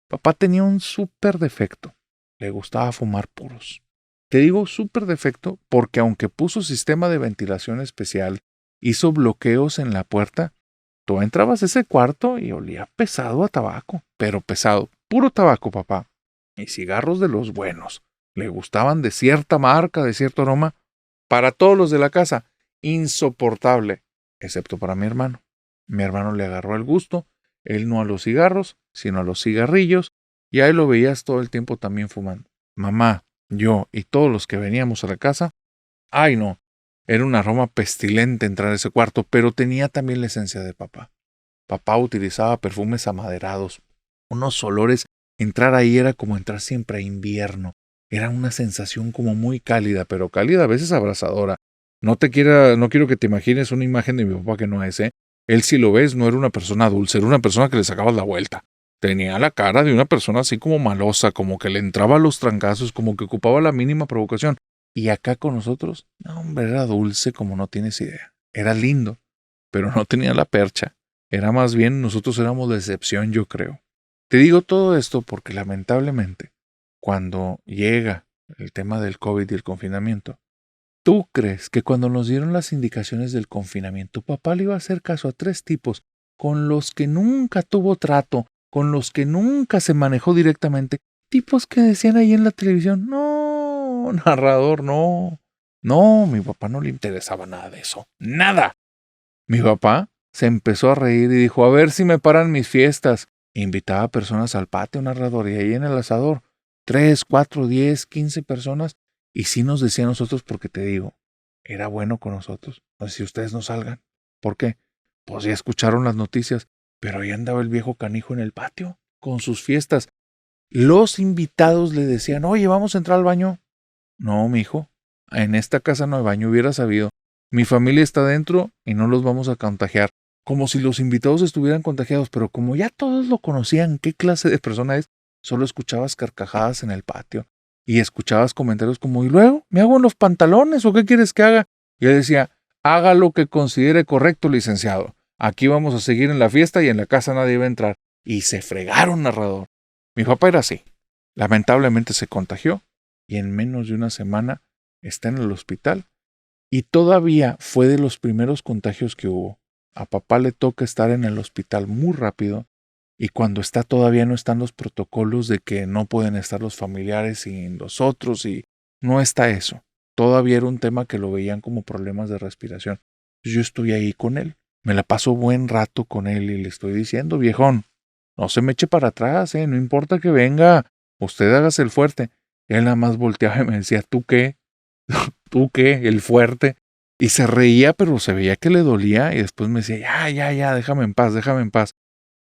Papá tenía un súper defecto. Le gustaba fumar puros. Te digo súper defecto porque aunque puso sistema de ventilación especial, hizo bloqueos en la puerta, tú entrabas a ese cuarto y olía pesado a tabaco, pero pesado, puro tabaco, papá. Y cigarros de los buenos. Le gustaban de cierta marca, de cierto aroma, para todos los de la casa. Insoportable, excepto para mi hermano. Mi hermano le agarró el gusto, él no a los cigarros, sino a los cigarrillos, y ahí lo veías todo el tiempo también fumando. Mamá, yo y todos los que veníamos a la casa, ay no, era un aroma pestilente entrar a ese cuarto, pero tenía también la esencia de papá. Papá utilizaba perfumes amaderados, unos olores, entrar ahí era como entrar siempre a invierno, era una sensación como muy cálida, pero cálida a veces abrasadora. No quiero que te imagines una imagen de mi papá que no es, ¿eh? Él si lo ves no era una persona dulce, era una persona que le sacabas la vuelta. Tenía la cara de una persona así como malosa, como que le entraba a los trancazos, como que ocupaba la mínima provocación. Y acá con nosotros, no, hombre, era dulce como no tienes idea. Era lindo, pero no tenía la percha. Era más bien nosotros éramos la excepción, yo creo. Te digo todo esto porque lamentablemente, cuando llega el tema del COVID y el confinamiento, ¿tú crees que cuando nos dieron las indicaciones del confinamiento, papá le iba a hacer caso a 3 tipos con los que nunca tuvo trato, con los que nunca se manejó directamente? Tipos que decían ahí en la televisión, no, narrador, no. No, mi papá no le interesaba nada de eso. Nada. Mi papá se empezó a reír y dijo, a ver si me paran mis fiestas. Invitaba a personas al patio, narrador, y ahí en el asador, 3, 4, 10, 15 personas, y sí nos decía a nosotros, porque te digo, era bueno con nosotros. No sé si ustedes no salgan. ¿Por qué? Pues ya escucharon las noticias, pero ahí andaba el viejo canijo en el patio, con sus fiestas. Los invitados le decían, oye, vamos a entrar al baño. No, mijo, en esta casa no hay baño, hubiera sabido. Mi familia está dentro y no los vamos a contagiar. Como si los invitados estuvieran contagiados, pero como ya todos lo conocían, qué clase de persona es, solo escuchabas carcajadas en el patio y escuchabas comentarios como, ¿y luego? ¿Me hago en los pantalones o qué quieres que haga? Y él decía, haga lo que considere correcto, licenciado. Aquí vamos a seguir en la fiesta y en la casa nadie va a entrar. Y se fregaron, narrador. Mi papá era así. Lamentablemente se contagió y en menos de una semana está en el hospital. Y todavía fue de los primeros contagios que hubo. A papá le toca estar en el hospital muy rápido y cuando está todavía no están los protocolos de que no pueden estar los familiares sin los otros y no está eso. Todavía era un tema que lo veían como problemas de respiración. Yo estoy ahí con él. Me la paso buen rato con él y le estoy diciendo, viejón, no se me eche para atrás, no importa que venga, usted hágase el fuerte. Él nada más volteaba y me decía, ¿tú qué? ¿Tú qué? El fuerte. Y se reía, pero se veía que le dolía y después me decía, ya, déjame en paz, déjame en paz.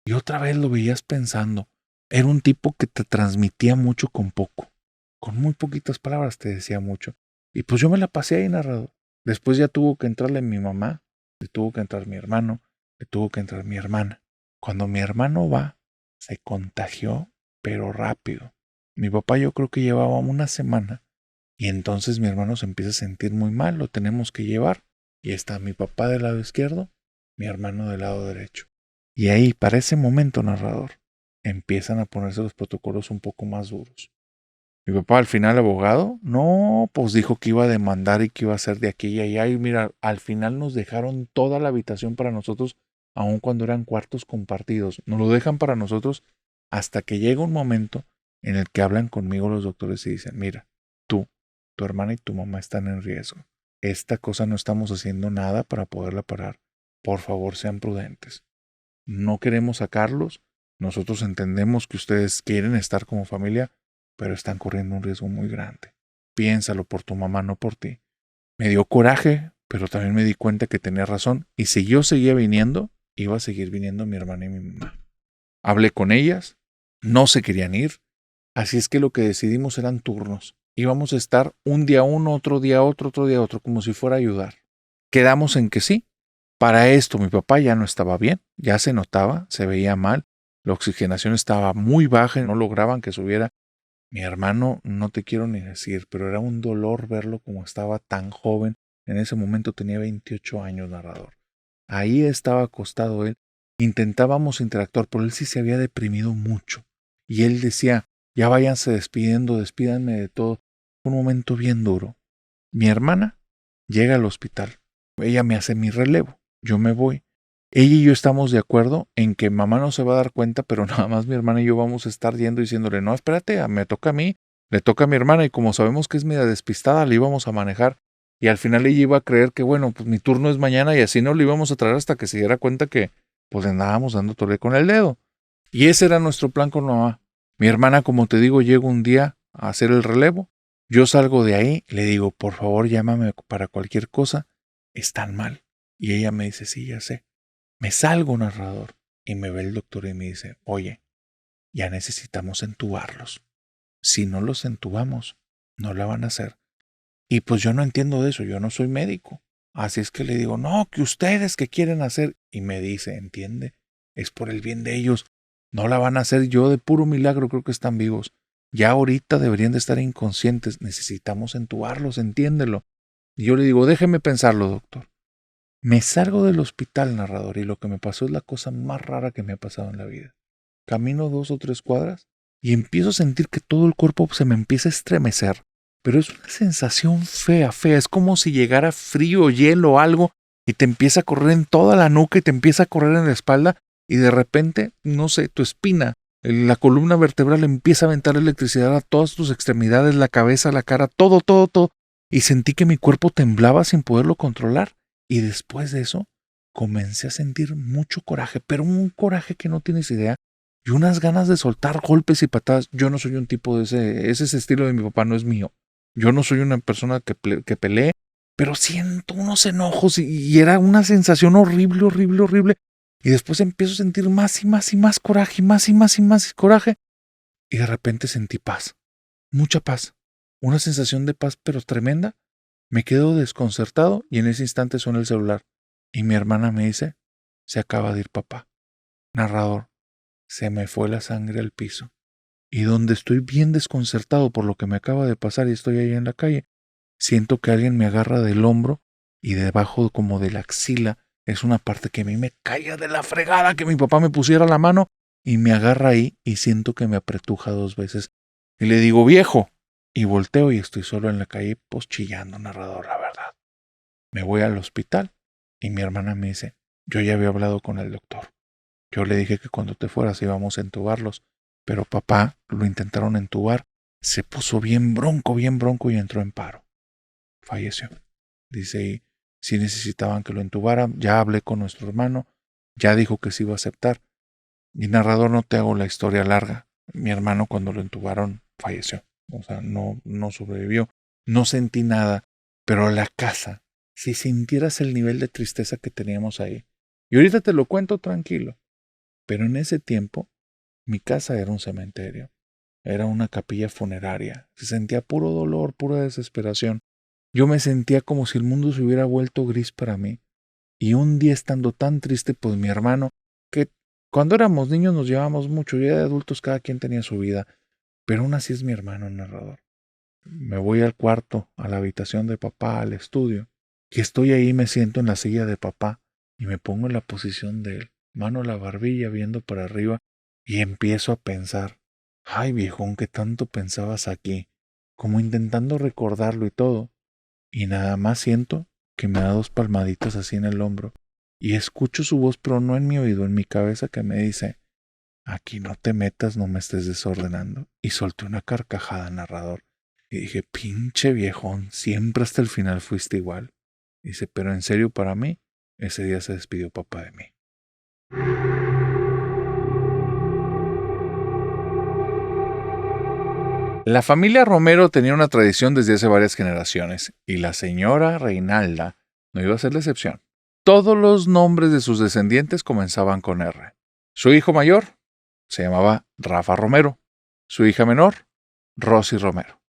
Y otra vez lo veías pensando. Era un tipo que te transmitía mucho con poco. Con muy poquitas palabras te decía mucho. Y pues yo me la pasé ahí narrado. Después ya tuvo que entrarle mi mamá, le tuvo que entrar mi hermano, le tuvo que entrar mi hermana. Cuando mi hermano va, se contagió, pero rápido. Mi papá yo creo que llevaba una semana y entonces mi hermano se empieza a sentir muy mal, lo tenemos que llevar. Y está mi papá del lado izquierdo, mi hermano del lado derecho. Y ahí, para ese momento, narrador, empiezan a ponerse los protocolos un poco más duros. Mi papá, al final, abogado, no, pues dijo que iba a demandar y que iba a hacer de aquí y allá. Y mira, al final nos dejaron toda la habitación para nosotros, aun cuando eran cuartos compartidos. Nos lo dejan para nosotros hasta que llega un momento en el que hablan conmigo los doctores y dicen, mira, tú, tu hermana y tu mamá están en riesgo. Esta cosa no estamos haciendo nada para poderla parar. Por favor, sean prudentes. No queremos sacarlos. Nosotros entendemos que ustedes quieren estar como familia, pero están corriendo un riesgo muy grande. Piénsalo por tu mamá, no por ti. Me dio coraje, pero también me di cuenta que tenía razón. Y si yo seguía viniendo, iba a seguir viniendo mi hermana y mi mamá. Hablé con ellas, no se querían ir, así es que lo que decidimos eran turnos. Íbamos a estar un día uno, otro día otro, otro día otro, como si fuera a ayudar. Quedamos en que sí. Para esto mi papá ya no estaba bien, ya se notaba, se veía mal, la oxigenación estaba muy baja y no lograban que subiera. Mi hermano, no te quiero ni decir, pero era un dolor verlo como estaba tan joven. En ese momento tenía 28 años, narrador. Ahí estaba acostado él. Intentábamos interactuar, pero él sí se había deprimido mucho. Y él decía, ya váyanse despidiendo, despídanme de todo. Fue un momento bien duro. Mi hermana llega al hospital. Ella me hace mi relevo. Yo me voy. Ella y yo estamos de acuerdo en que mamá no se va a dar cuenta, pero nada más mi hermana y yo vamos a estar yendo diciéndole, no, espérate, me toca a mí, le toca a mi hermana, y como sabemos que es media despistada, le íbamos a manejar. Y al final ella iba a creer que, bueno, pues mi turno es mañana, y así no le íbamos a traer hasta que se diera cuenta que pues le andábamos dando tole con el dedo. Y ese era nuestro plan con mamá. Mi hermana, como te digo, llega un día a hacer el relevo. Yo salgo de ahí, le digo, por favor, llámame para cualquier cosa. Están mal. Y ella me dice, sí, ya sé. Me salgo, narrador, y me ve el doctor y me dice, oye, ya necesitamos entubarlos. Si no los entubamos, no la van a hacer. Y pues yo no entiendo de eso, yo no soy médico. Así es que le digo, no, que ustedes qué quieren hacer. Y me dice, entiende, es por el bien de ellos. No la van a hacer, yo de puro milagro creo que están vivos. Ya ahorita deberían de estar inconscientes, necesitamos entubarlos, entiéndelo. Y yo le digo, déjeme pensarlo, doctor. Me salgo del hospital, narrador, y lo que me pasó es la cosa más rara que me ha pasado en la vida. Camino 2 o 3 cuadras y empiezo a sentir que todo el cuerpo se me empieza a estremecer. Pero es una sensación fea, fea. Es como si llegara frío, hielo o algo y te empieza a correr en toda la nuca y te empieza a correr en la espalda y de repente, no sé, tu espina, la columna vertebral empieza a aventar electricidad a todas tus extremidades, la cabeza, la cara, todo, todo, todo. Y sentí que mi cuerpo temblaba sin poderlo controlar. Y después de eso, comencé a sentir mucho coraje, pero un coraje que no tienes idea, y unas ganas de soltar golpes y patadas. Yo no soy un tipo de ese estilo de mi papá no es mío. Yo no soy una persona que pelee, pero siento unos enojos y era una sensación horrible, horrible, horrible. Y después empiezo a sentir más y más y más coraje, más y más y más coraje. Y de repente sentí paz, mucha paz, una sensación de paz pero tremenda. Me quedo desconcertado y en ese instante suena el celular. Y mi hermana me dice, se acaba de ir papá. Narrador, se me fue la sangre al piso. Y donde estoy bien desconcertado por lo que me acaba de pasar y estoy ahí en la calle, siento que alguien me agarra del hombro y debajo como de la axila es una parte que a mí me caía de la fregada que mi papá me pusiera la mano y me agarra ahí y siento que me apretuja 2 veces. Y le digo, viejo. Y volteo y estoy solo en la calle, pues chillando, narrador, la verdad. Me voy al hospital y mi hermana me dice, yo ya había hablado con el doctor. Yo le dije que cuando te fueras íbamos a entubarlos, pero papá lo intentaron entubar, se puso bien bronco y entró en paro. Falleció. Dice, y si necesitaban que lo entubaran, ya hablé con nuestro hermano, ya dijo que se iba a aceptar. Y narrador, no te hago la historia larga. Mi hermano cuando lo entubaron falleció. O sea, no sobrevivió. No sentí nada, pero la casa, si sintieras el nivel de tristeza que teníamos ahí. Y ahorita te lo cuento tranquilo. Pero en ese tiempo, mi casa era un cementerio. Era una capilla funeraria. Se sentía puro dolor, pura desesperación. Yo me sentía como si el mundo se hubiera vuelto gris para mí. Y un día estando tan triste, pues mi hermano, que cuando éramos niños nos llevábamos mucho, ya de adultos cada quien tenía su vida, pero aún así es mi hermano narrador. Me voy al cuarto, a la habitación de papá, al estudio, y estoy ahí, me siento en la silla de papá y me pongo en la posición de él, mano a la barbilla viendo para arriba y empiezo a pensar, ay viejón, ¿qué tanto pensabas aquí? Como intentando recordarlo y todo, y nada más siento que me da 2 palmaditas así en el hombro y escucho su voz, pero no en mi oído, en mi cabeza, que me dice, aquí no te metas, no me estés desordenando. Y solté una carcajada, narrador. Y dije, pinche viejón, siempre hasta el final fuiste igual. Dice, pero en serio para mí, ese día se despidió papá de mí. La familia Romero tenía una tradición desde hace varias generaciones, y la señora Reinalda no iba a ser la excepción. Todos los nombres de sus descendientes comenzaban con R. Su hijo mayor se llamaba Rafa Romero. Su hija menor, Rosy Romero.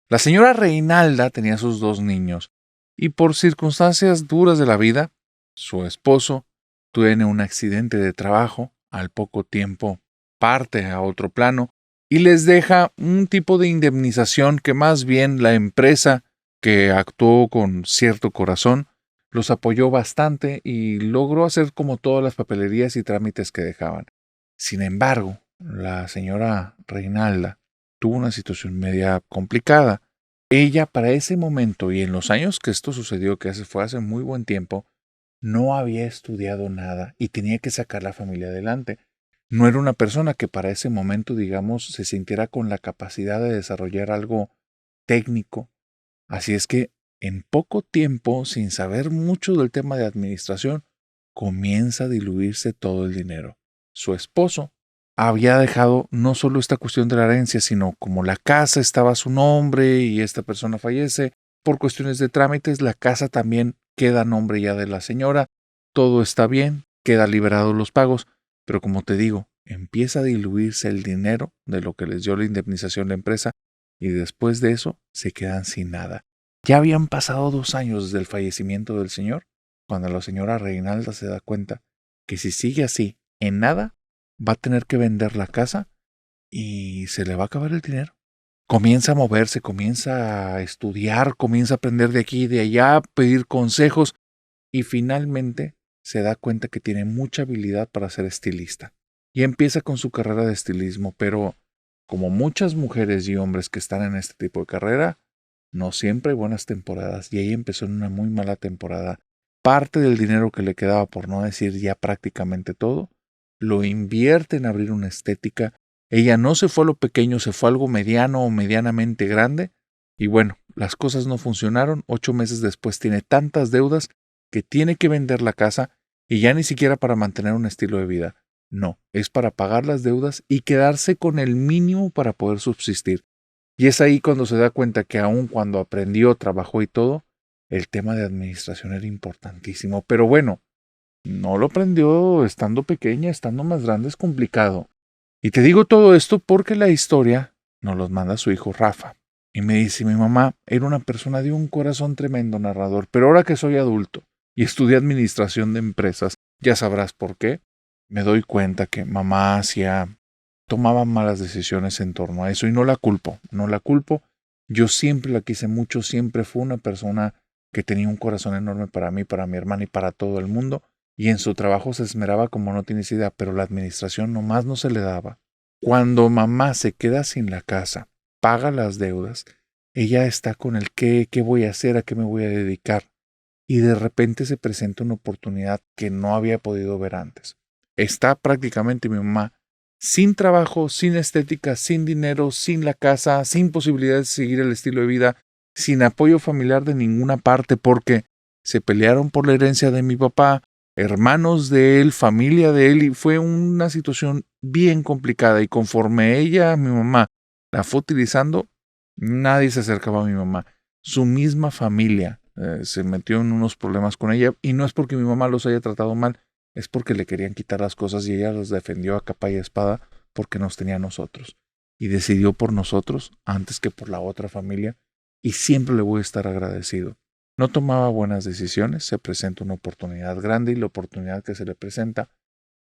La señora Reinalda tenía sus 2 niños, y por circunstancias duras de la vida, su esposo tiene un accidente de trabajo, al poco tiempo parte a otro plano, y les deja un tipo de indemnización que más bien la empresa, que actuó con cierto corazón, los apoyó bastante y logró hacer como todas las papelerías y trámites que dejaban. Sin embargo, la señora Reinalda tuvo una situación media complicada. Ella para ese momento y en los años que esto sucedió, que fue hace muy buen tiempo, no había estudiado nada y tenía que sacar la familia adelante. No era una persona que para ese momento, digamos, se sintiera con la capacidad de desarrollar algo técnico. Así es que en poco tiempo, sin saber mucho del tema de administración, comienza a diluirse todo el dinero. Su esposo había dejado no solo esta cuestión de la herencia, sino como la casa estaba a su nombre y esta persona fallece, por cuestiones de trámites, la casa también queda a nombre ya de la señora, todo está bien, queda liberados los pagos, pero como te digo, empieza a diluirse el dinero de lo que les dio la indemnización la empresa y después de eso se quedan sin nada. Ya habían pasado 2 años desde el fallecimiento del señor, cuando la señora Reinalda se da cuenta que si sigue así, en nada, va a tener que vender la casa y se le va a acabar el dinero. Comienza a moverse, comienza a estudiar, comienza a aprender de aquí y de allá, a pedir consejos y finalmente se da cuenta que tiene mucha habilidad para ser estilista. Y empieza con su carrera de estilismo, pero como muchas mujeres y hombres que están en este tipo de carrera, no siempre hay buenas temporadas y ella empezó en una muy mala temporada. Parte del dinero que le quedaba, por no decir ya prácticamente todo, lo invierte en abrir una estética. Ella no se fue a lo pequeño, se fue a algo mediano o medianamente grande. Y bueno, las cosas no funcionaron. 8 meses después tiene tantas deudas que tiene que vender la casa y ya ni siquiera para mantener un estilo de vida. No, es para pagar las deudas y quedarse con el mínimo para poder subsistir. Y es ahí cuando se da cuenta que aun cuando aprendió, trabajó y todo, el tema de administración era importantísimo. Pero bueno, no lo aprendió estando pequeña, estando más grande es complicado. Y te digo todo esto porque la historia nos los manda su hijo Rafa. Y me dice, mi mamá era una persona de un corazón tremendo narrador, pero ahora que soy adulto y estudié administración de empresas, ya sabrás por qué, me doy cuenta que mamá tomaba malas decisiones en torno a eso y no la culpo, no la culpo. Yo siempre la quise mucho, siempre fue una persona que tenía un corazón enorme para mí, para mi hermana y para todo el mundo, y en su trabajo se esmeraba como no tienes idea, pero la administración nomás no se le daba. Cuando mamá se queda sin la casa, paga las deudas, ella está con el qué voy a hacer, a qué me voy a dedicar, y de repente se presenta una oportunidad que no había podido ver antes. Está prácticamente mi mamá sin trabajo, sin estética, sin dinero, sin la casa, sin posibilidades de seguir el estilo de vida, sin apoyo familiar de ninguna parte porque se pelearon por la herencia de mi papá, hermanos de él, familia de él, y fue una situación bien complicada y conforme ella, mi mamá, la fue utilizando, nadie se acercaba a mi mamá. Su misma familia se metió en unos problemas con ella y no es porque mi mamá los haya tratado mal, es porque le querían quitar las cosas y ella los defendió a capa y espada porque nos tenía a nosotros. Y decidió por nosotros antes que por la otra familia y siempre le voy a estar agradecido. No tomaba buenas decisiones, se presenta una oportunidad grande y la oportunidad que se le presenta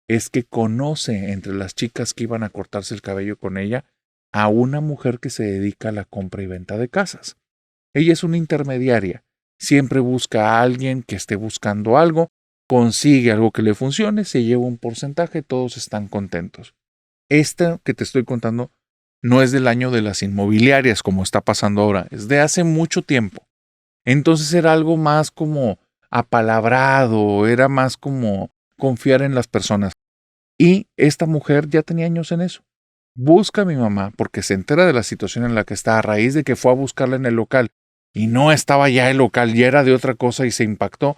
es que conoce entre las chicas que iban a cortarse el cabello con ella a una mujer que se dedica a la compra y venta de casas. Ella es una intermediaria, siempre busca a alguien que esté buscando algo, consigue algo que le funcione, se lleva un porcentaje, todos están contentos. Esta que te estoy contando no es del año de las inmobiliarias como está pasando ahora, es de hace mucho tiempo. Entonces era algo más como apalabrado, era más como confiar en las personas. Y esta mujer ya tenía años en eso. Busca a mi mamá porque se entera de la situación en la que está a raíz de que fue a buscarla en el local y no estaba ya el local, ya era de otra cosa y se impactó.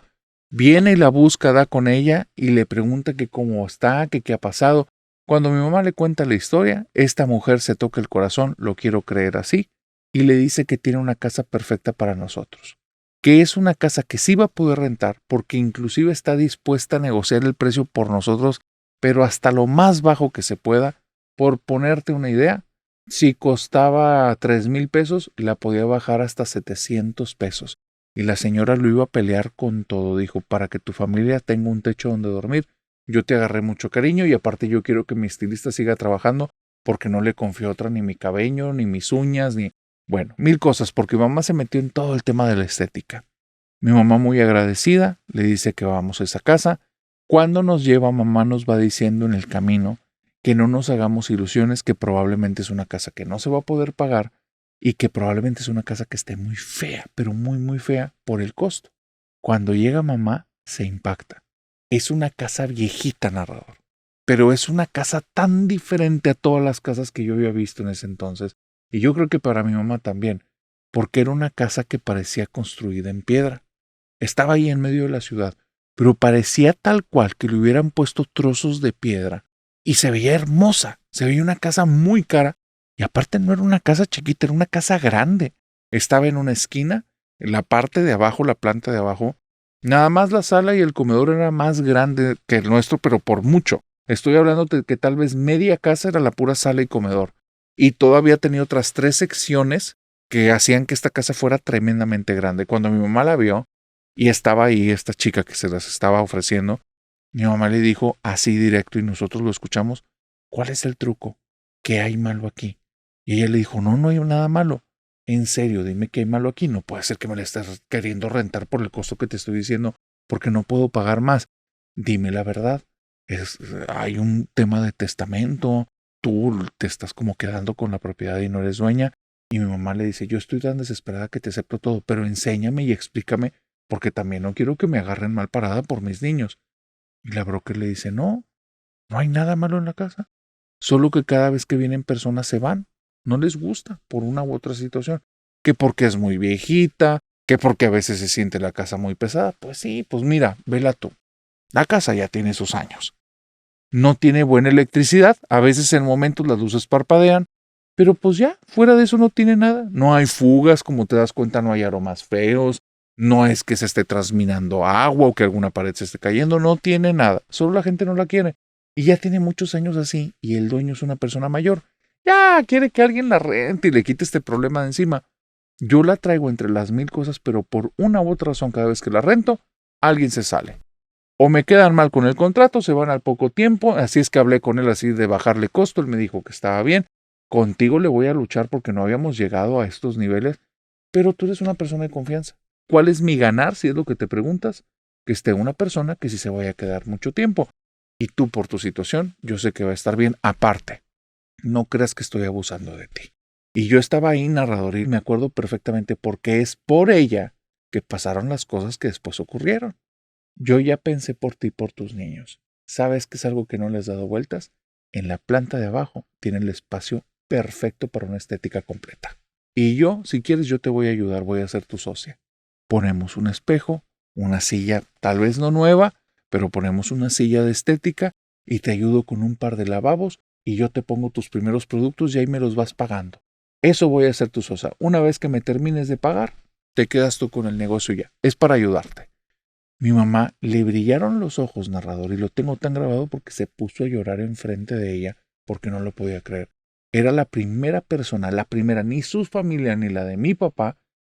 Viene y la busca, da con ella y le pregunta que cómo está, que qué ha pasado. Cuando mi mamá le cuenta la historia, esta mujer se toca el corazón, lo quiero creer así, y le dice que tiene una casa perfecta para nosotros. Que es una casa que sí va a poder rentar porque inclusive está dispuesta a negociar el precio por nosotros, pero hasta lo más bajo que se pueda. Por ponerte una idea, si costaba 3,000 pesos, la podía bajar hasta 700 pesos. Y la señora lo iba a pelear con todo. Dijo, para que tu familia tenga un techo donde dormir, yo te agarré mucho cariño y aparte yo quiero que mi estilista siga trabajando porque no le confío otra ni mi cabello, ni mis uñas, ni... Bueno, 1000 cosas porque mi mamá se metió en todo el tema de la estética. Mi mamá muy agradecida le dice que vamos a esa casa. Cuando nos lleva, mamá nos va diciendo en el camino que no nos hagamos ilusiones que probablemente es una casa que no se va a poder pagar y que probablemente es una casa que esté muy fea, pero muy, muy fea por el costo. Cuando llega mamá, se impacta. Es una casa viejita, narrador, pero es una casa tan diferente a todas las casas que yo había visto en ese entonces. Y yo creo que para mi mamá también, porque era una casa que parecía construida en piedra. Estaba ahí en medio de la ciudad, pero parecía tal cual que le hubieran puesto trozos de piedra y se veía hermosa, se veía una casa muy cara y aparte no era una casa chiquita, era una casa grande. Estaba en una esquina, en la parte de abajo, la planta de abajo, nada más la sala y el comedor era más grande que el nuestro, pero por mucho. Estoy hablando de que tal vez media casa era la pura sala y comedor y todavía tenía otras 3 secciones que hacían que esta casa fuera tremendamente grande. Cuando mi mamá la vio y estaba ahí esta chica que se las estaba ofreciendo, mi mamá le dijo así directo y nosotros lo escuchamos, ¿cuál es el truco? ¿Qué hay malo aquí? Y ella le dijo, no, no hay nada malo. En serio, dime qué hay malo aquí. No puede ser que me la estés queriendo rentar por el costo que te estoy diciendo, porque no puedo pagar más. Dime la verdad. Hay un tema de testamento, tú te estás como quedando con la propiedad y no eres dueña. Y mi mamá le dice, yo estoy tan desesperada que te acepto todo, pero enséñame y explícame, porque también no quiero que me agarren mal parada por mis niños. Y la broker le dice, no, no hay nada malo en la casa. Solo que cada vez que vienen personas se van. No les gusta por una u otra situación. Que porque es muy viejita, que porque a veces se siente la casa muy pesada. Pues sí, pues mira, vela tú. La casa ya tiene sus años. No tiene buena electricidad. A veces en momentos las luces parpadean. Pero pues ya, fuera de eso no tiene nada. No hay fugas, como te das cuenta, no hay aromas feos. No es que se esté transminando agua o que alguna pared se esté cayendo. No tiene nada. Solo la gente no la quiere. Y ya tiene muchos años así. Y el dueño es una persona mayor. Ya quiere que alguien la rente y le quite este problema de encima. Yo la traigo entre las 1000 cosas, pero por una u otra razón, cada vez que la rento, alguien se sale. O me quedan mal con el contrato, se van al poco tiempo. Así es que hablé con él así de bajarle costo. Él me dijo que estaba bien. Contigo le voy a luchar porque no habíamos llegado a estos niveles, pero tú eres una persona de confianza. ¿Cuál es mi ganar, si es lo que te preguntas? Que esté una persona que sí se vaya a quedar mucho tiempo. Y tú por tu situación, yo sé que va a estar bien. Aparte, no creas que estoy abusando de ti. Y yo estaba ahí, narrador, y me acuerdo perfectamente porque es por ella que pasaron las cosas que después ocurrieron. Yo ya pensé por ti y por tus niños. ¿Sabes que es algo que no les he dado vueltas? En la planta de abajo tiene el espacio perfecto para una estética completa. Y yo, si quieres, yo te voy a ayudar, voy a ser tu socia. Ponemos un espejo, una silla, tal vez no nueva, pero ponemos una silla de estética y te ayudo con un par de lavabos y yo te pongo tus primeros productos y ahí me los vas pagando. Eso voy a hacer tu socia. Una vez que me termines de pagar, te quedas tú con el negocio ya. Es para ayudarte. Mi mamá le brillaron los ojos, narrador, y lo tengo tan grabado porque se puso a llorar enfrente de ella porque no lo podía creer. Era la primera persona, la primera, ni su familia ni la de mi papá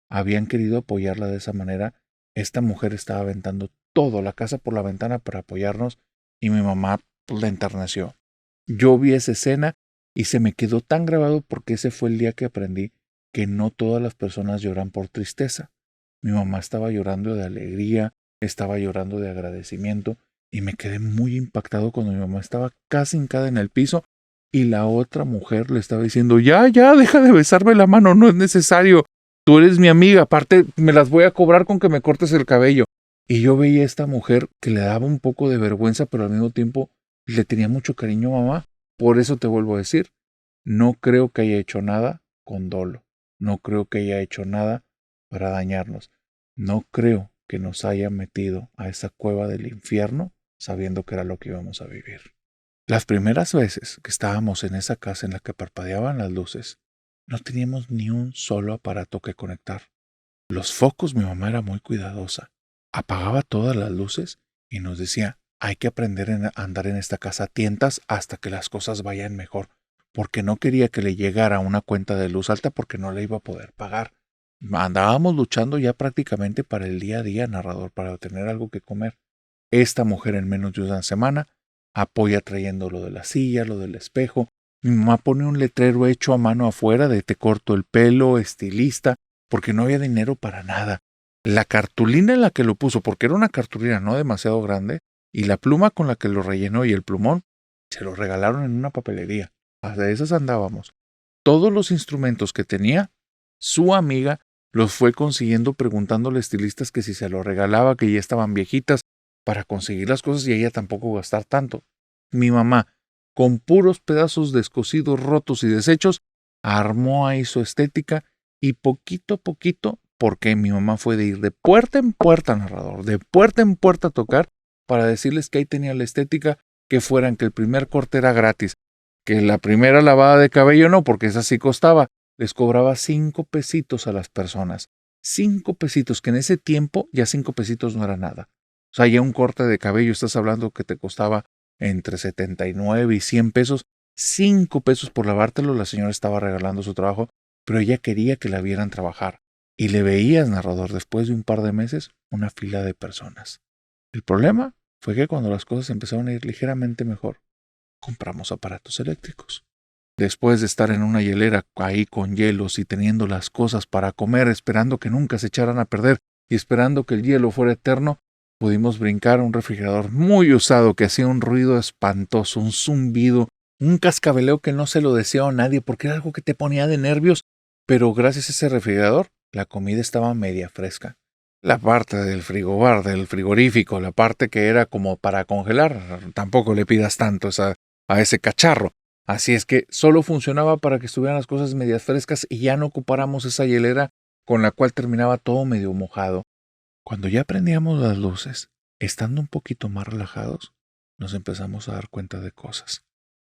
habían querido apoyarla de esa manera. Esta mujer estaba aventando todo, la casa por la ventana para apoyarnos y mi mamá pues, la enterneció. Yo vi esa escena y se me quedó tan grabado porque ese fue el día que aprendí que no todas las personas lloran por tristeza. Mi mamá estaba llorando de alegría, estaba llorando de agradecimiento y me quedé muy impactado cuando mi mamá estaba casi hincada en el piso y la otra mujer le estaba diciendo, ya, deja de besarme la mano, no es necesario, tú eres mi amiga, aparte me las voy a cobrar con que me cortes el cabello. Y yo veía a esta mujer que le daba un poco de vergüenza, pero al mismo tiempo le tenía mucho cariño a mamá. Por eso te vuelvo a decir, no creo que haya hecho nada con dolo, no creo que haya hecho nada para dañarnos, no creo que nos haya metido a esa cueva del infierno sabiendo que era lo que íbamos a vivir. Las primeras veces que estábamos en esa casa en la que parpadeaban las luces, no teníamos ni un solo aparato que conectar. Los focos mi mamá era muy cuidadosa. Apagaba todas las luces y nos decía, hay que aprender a andar en esta casa a tientas hasta que las cosas vayan mejor, porque no quería que le llegara una cuenta de luz alta porque no la iba a poder pagar. Andábamos luchando ya prácticamente para el día a día, narrador, para tener algo que comer. Esta mujer en menos de una semana apoya trayendo lo de la silla, lo del espejo. Mi mamá pone un letrero hecho a mano afuera de te corto el pelo, estilista, porque no había dinero para nada. La cartulina en la que lo puso, porque era una cartulina no demasiado grande, y la pluma con la que lo rellenó y el plumón, Se lo regalaron en una papelería. Hasta esas andábamos. Todos los instrumentos que tenía, su amiga los fue consiguiendo preguntándole a estilistas que si se lo regalaba, que ya estaban viejitas, para conseguir las cosas y ella tampoco gastar tanto. Mi mamá, con puros pedazos descosidos, rotos y desechos, armó ahí su estética y poquito a poquito, porque mi mamá fue de ir de puerta en puerta, narrador, de puerta en puerta a tocar, para decirles que ahí tenía la estética, que fueran, que el primer corte era gratis, que la primera lavada de cabello no, porque esa sí costaba. Les cobraba 5 pesitos a las personas. 5 pesitos, que en ese tiempo ya 5 pesitos no era nada. O sea, ya un corte de cabello estás hablando que te costaba entre 79 y 100 pesos. 5 pesos por lavártelo, la señora estaba regalando su trabajo, pero ella quería que la vieran trabajar. Y le veías, narrador, después de un par de meses, una fila de personas. El problema fue que cuando las cosas empezaron a ir ligeramente mejor, compramos aparatos eléctricos. Después de estar en una hielera ahí con hielos y teniendo las cosas para comer, esperando que nunca se echaran a perder y esperando que el hielo fuera eterno, pudimos brincar a un refrigerador muy usado que hacía un ruido espantoso, un zumbido, un cascabeleo que no se lo deseaba a nadie porque era algo que te ponía de nervios, pero gracias a ese refrigerador la comida estaba media fresca. La parte del frigobar, del frigorífico, la parte que era como para congelar, tampoco le pidas tanto a ese cacharro. Así es que solo funcionaba para que estuvieran las cosas medias frescas y ya no ocupáramos esa hielera con la cual terminaba todo medio mojado. Cuando ya prendíamos las luces, estando un poquito más relajados, nos empezamos a dar cuenta de cosas.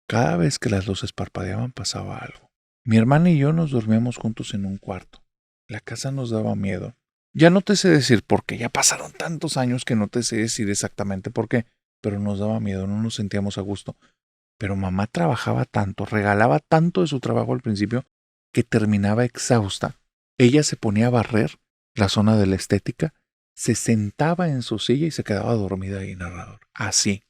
Cada vez que las luces parpadeaban pasaba algo. Mi hermana y yo nos dormíamos juntos en un cuarto. La casa nos daba miedo. Ya no te sé decir por qué, ya pasaron tantos años que no te sé decir exactamente por qué, pero nos daba miedo, no nos sentíamos a gusto. Pero mamá trabajaba tanto, regalaba tanto de su trabajo al principio, que terminaba exhausta. Ella se ponía a barrer la zona de la estética, se sentaba en su silla y se quedaba dormida ahí, narrador. Así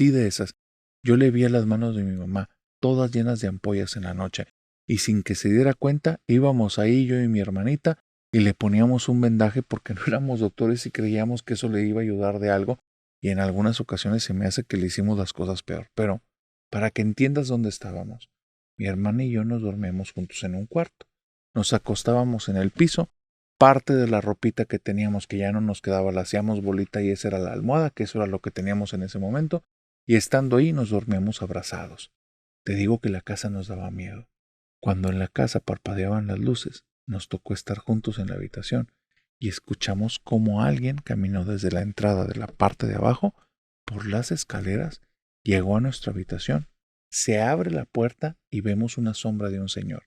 de esas. Yo le vi a las manos de mi mamá, todas llenas de ampollas en la noche, y sin que se diera cuenta, íbamos ahí yo y mi hermanita, y le poníamos un vendaje porque no éramos doctores y creíamos que eso le iba a ayudar de algo, y en algunas ocasiones se me hace que le hicimos las cosas peor, pero para que entiendas dónde estábamos. Mi hermana y yo nos dormíamos juntos en un cuarto. Nos acostábamos en el piso, parte de la ropita que teníamos que ya no nos quedaba la hacíamos bolita y esa era la almohada, que eso era lo que teníamos en ese momento, y estando ahí nos dormíamos abrazados. Te digo que la casa nos daba miedo. Cuando en la casa parpadeaban las luces, nos tocó estar juntos en la habitación y escuchamos cómo alguien caminó desde la entrada de la parte de abajo por las escaleras. Llegó a nuestra habitación, se abre la puerta y vemos una sombra de un señor.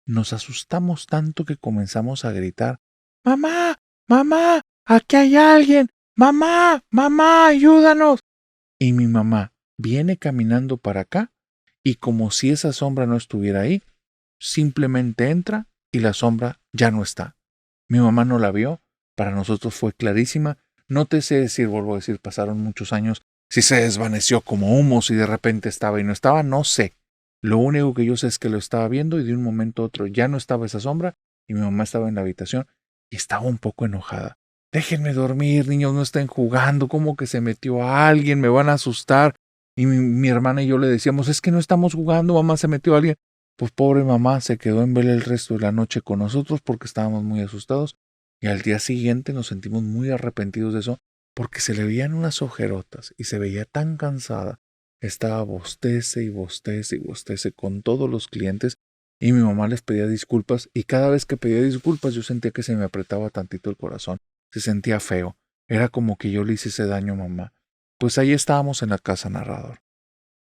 Nos asustamos tanto que comenzamos a gritar: ¡Mamá! ¡Mamá! ¡Aquí hay alguien! ¡Mamá! ¡Mamá! ¡Ayúdanos! Y mi mamá viene caminando para acá y como si esa sombra no estuviera ahí, simplemente entra y la sombra ya no está. Mi mamá no la vio, para nosotros fue clarísima. No te sé decir, vuelvo a decir, pasaron muchos años. Si se desvaneció como humo, si de repente estaba y no estaba, no sé. Lo único que yo sé es que lo estaba viendo y de un momento a otro ya no estaba esa sombra y mi mamá estaba en la habitación y estaba un poco enojada. Déjenme dormir, niños, no estén jugando, como que se metió a alguien, me van a asustar. Y mi hermana y yo le decíamos: es que no estamos jugando, mamá, se metió a alguien. Pues pobre mamá se quedó en vela el resto de la noche con nosotros porque estábamos muy asustados y al día siguiente nos sentimos muy arrepentidos de eso porque se le veían unas ojerotas y se veía tan cansada. Estaba bostece y bostece y bostece con todos los clientes y mi mamá les pedía disculpas y cada vez que pedía disculpas yo sentía que se me apretaba tantito el corazón. Se sentía feo. Era como que yo le hiciese daño a mamá. Pues ahí estábamos en la casa, narrador.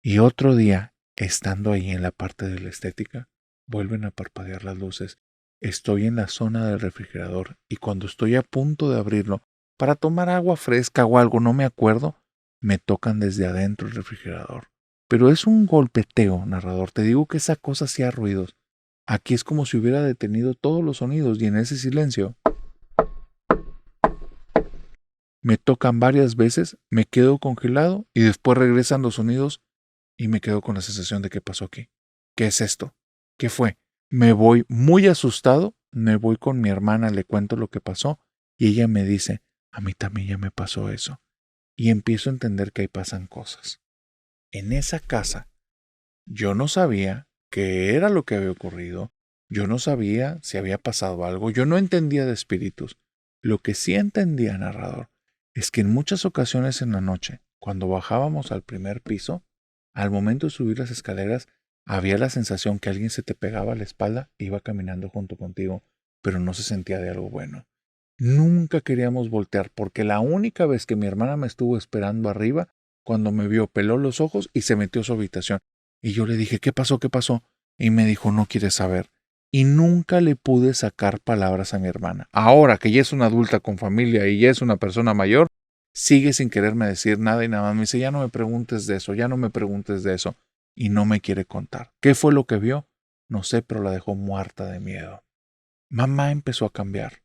Y otro día, estando ahí en la parte de la estética, vuelven a parpadear las luces. Estoy en la zona del refrigerador y cuando estoy a punto de abrirlo para tomar agua fresca o algo, no me acuerdo, me tocan desde adentro el refrigerador. Pero es un golpeteo, narrador. Te digo que esa cosa hacía ruidos. Aquí es como si hubiera detenido todos los sonidos y en ese silencio me tocan varias veces, me quedo congelado y después regresan los sonidos y me quedo con la sensación de qué pasó aquí. ¿Qué es esto? ¿Qué fue? Me voy muy asustado, me voy con mi hermana, le cuento lo que pasó y ella me dice: a mí también ya me pasó eso. Y empiezo a entender que ahí pasan cosas. en esa casa, yo no sabía qué era lo que había ocurrido, yo no sabía si había pasado algo, yo no entendía de espíritus. Lo que sí entendía, narrador, es que en muchas ocasiones en la noche, cuando bajábamos al primer piso, al momento de subir las escaleras, había la sensación que alguien se te pegaba a la espalda e iba caminando junto contigo, pero no se sentía de algo bueno. Nunca queríamos voltear, porque la única vez que mi hermana me estuvo esperando arriba, cuando me vio, peló los ojos y se metió a su habitación. Y yo le dije, ¿qué pasó? ¿Qué pasó? Y me dijo, no quieres saber. Y nunca le pude sacar palabras a mi hermana. Ahora que ya es una adulta con familia y ya es una persona mayor, sigue sin quererme decir nada y nada más me dice, ya no me preguntes de eso, ya no me preguntes de eso. Y no me quiere contar. ¿Qué fue lo que vio? No sé, pero la dejó muerta de miedo. Mamá empezó a cambiar.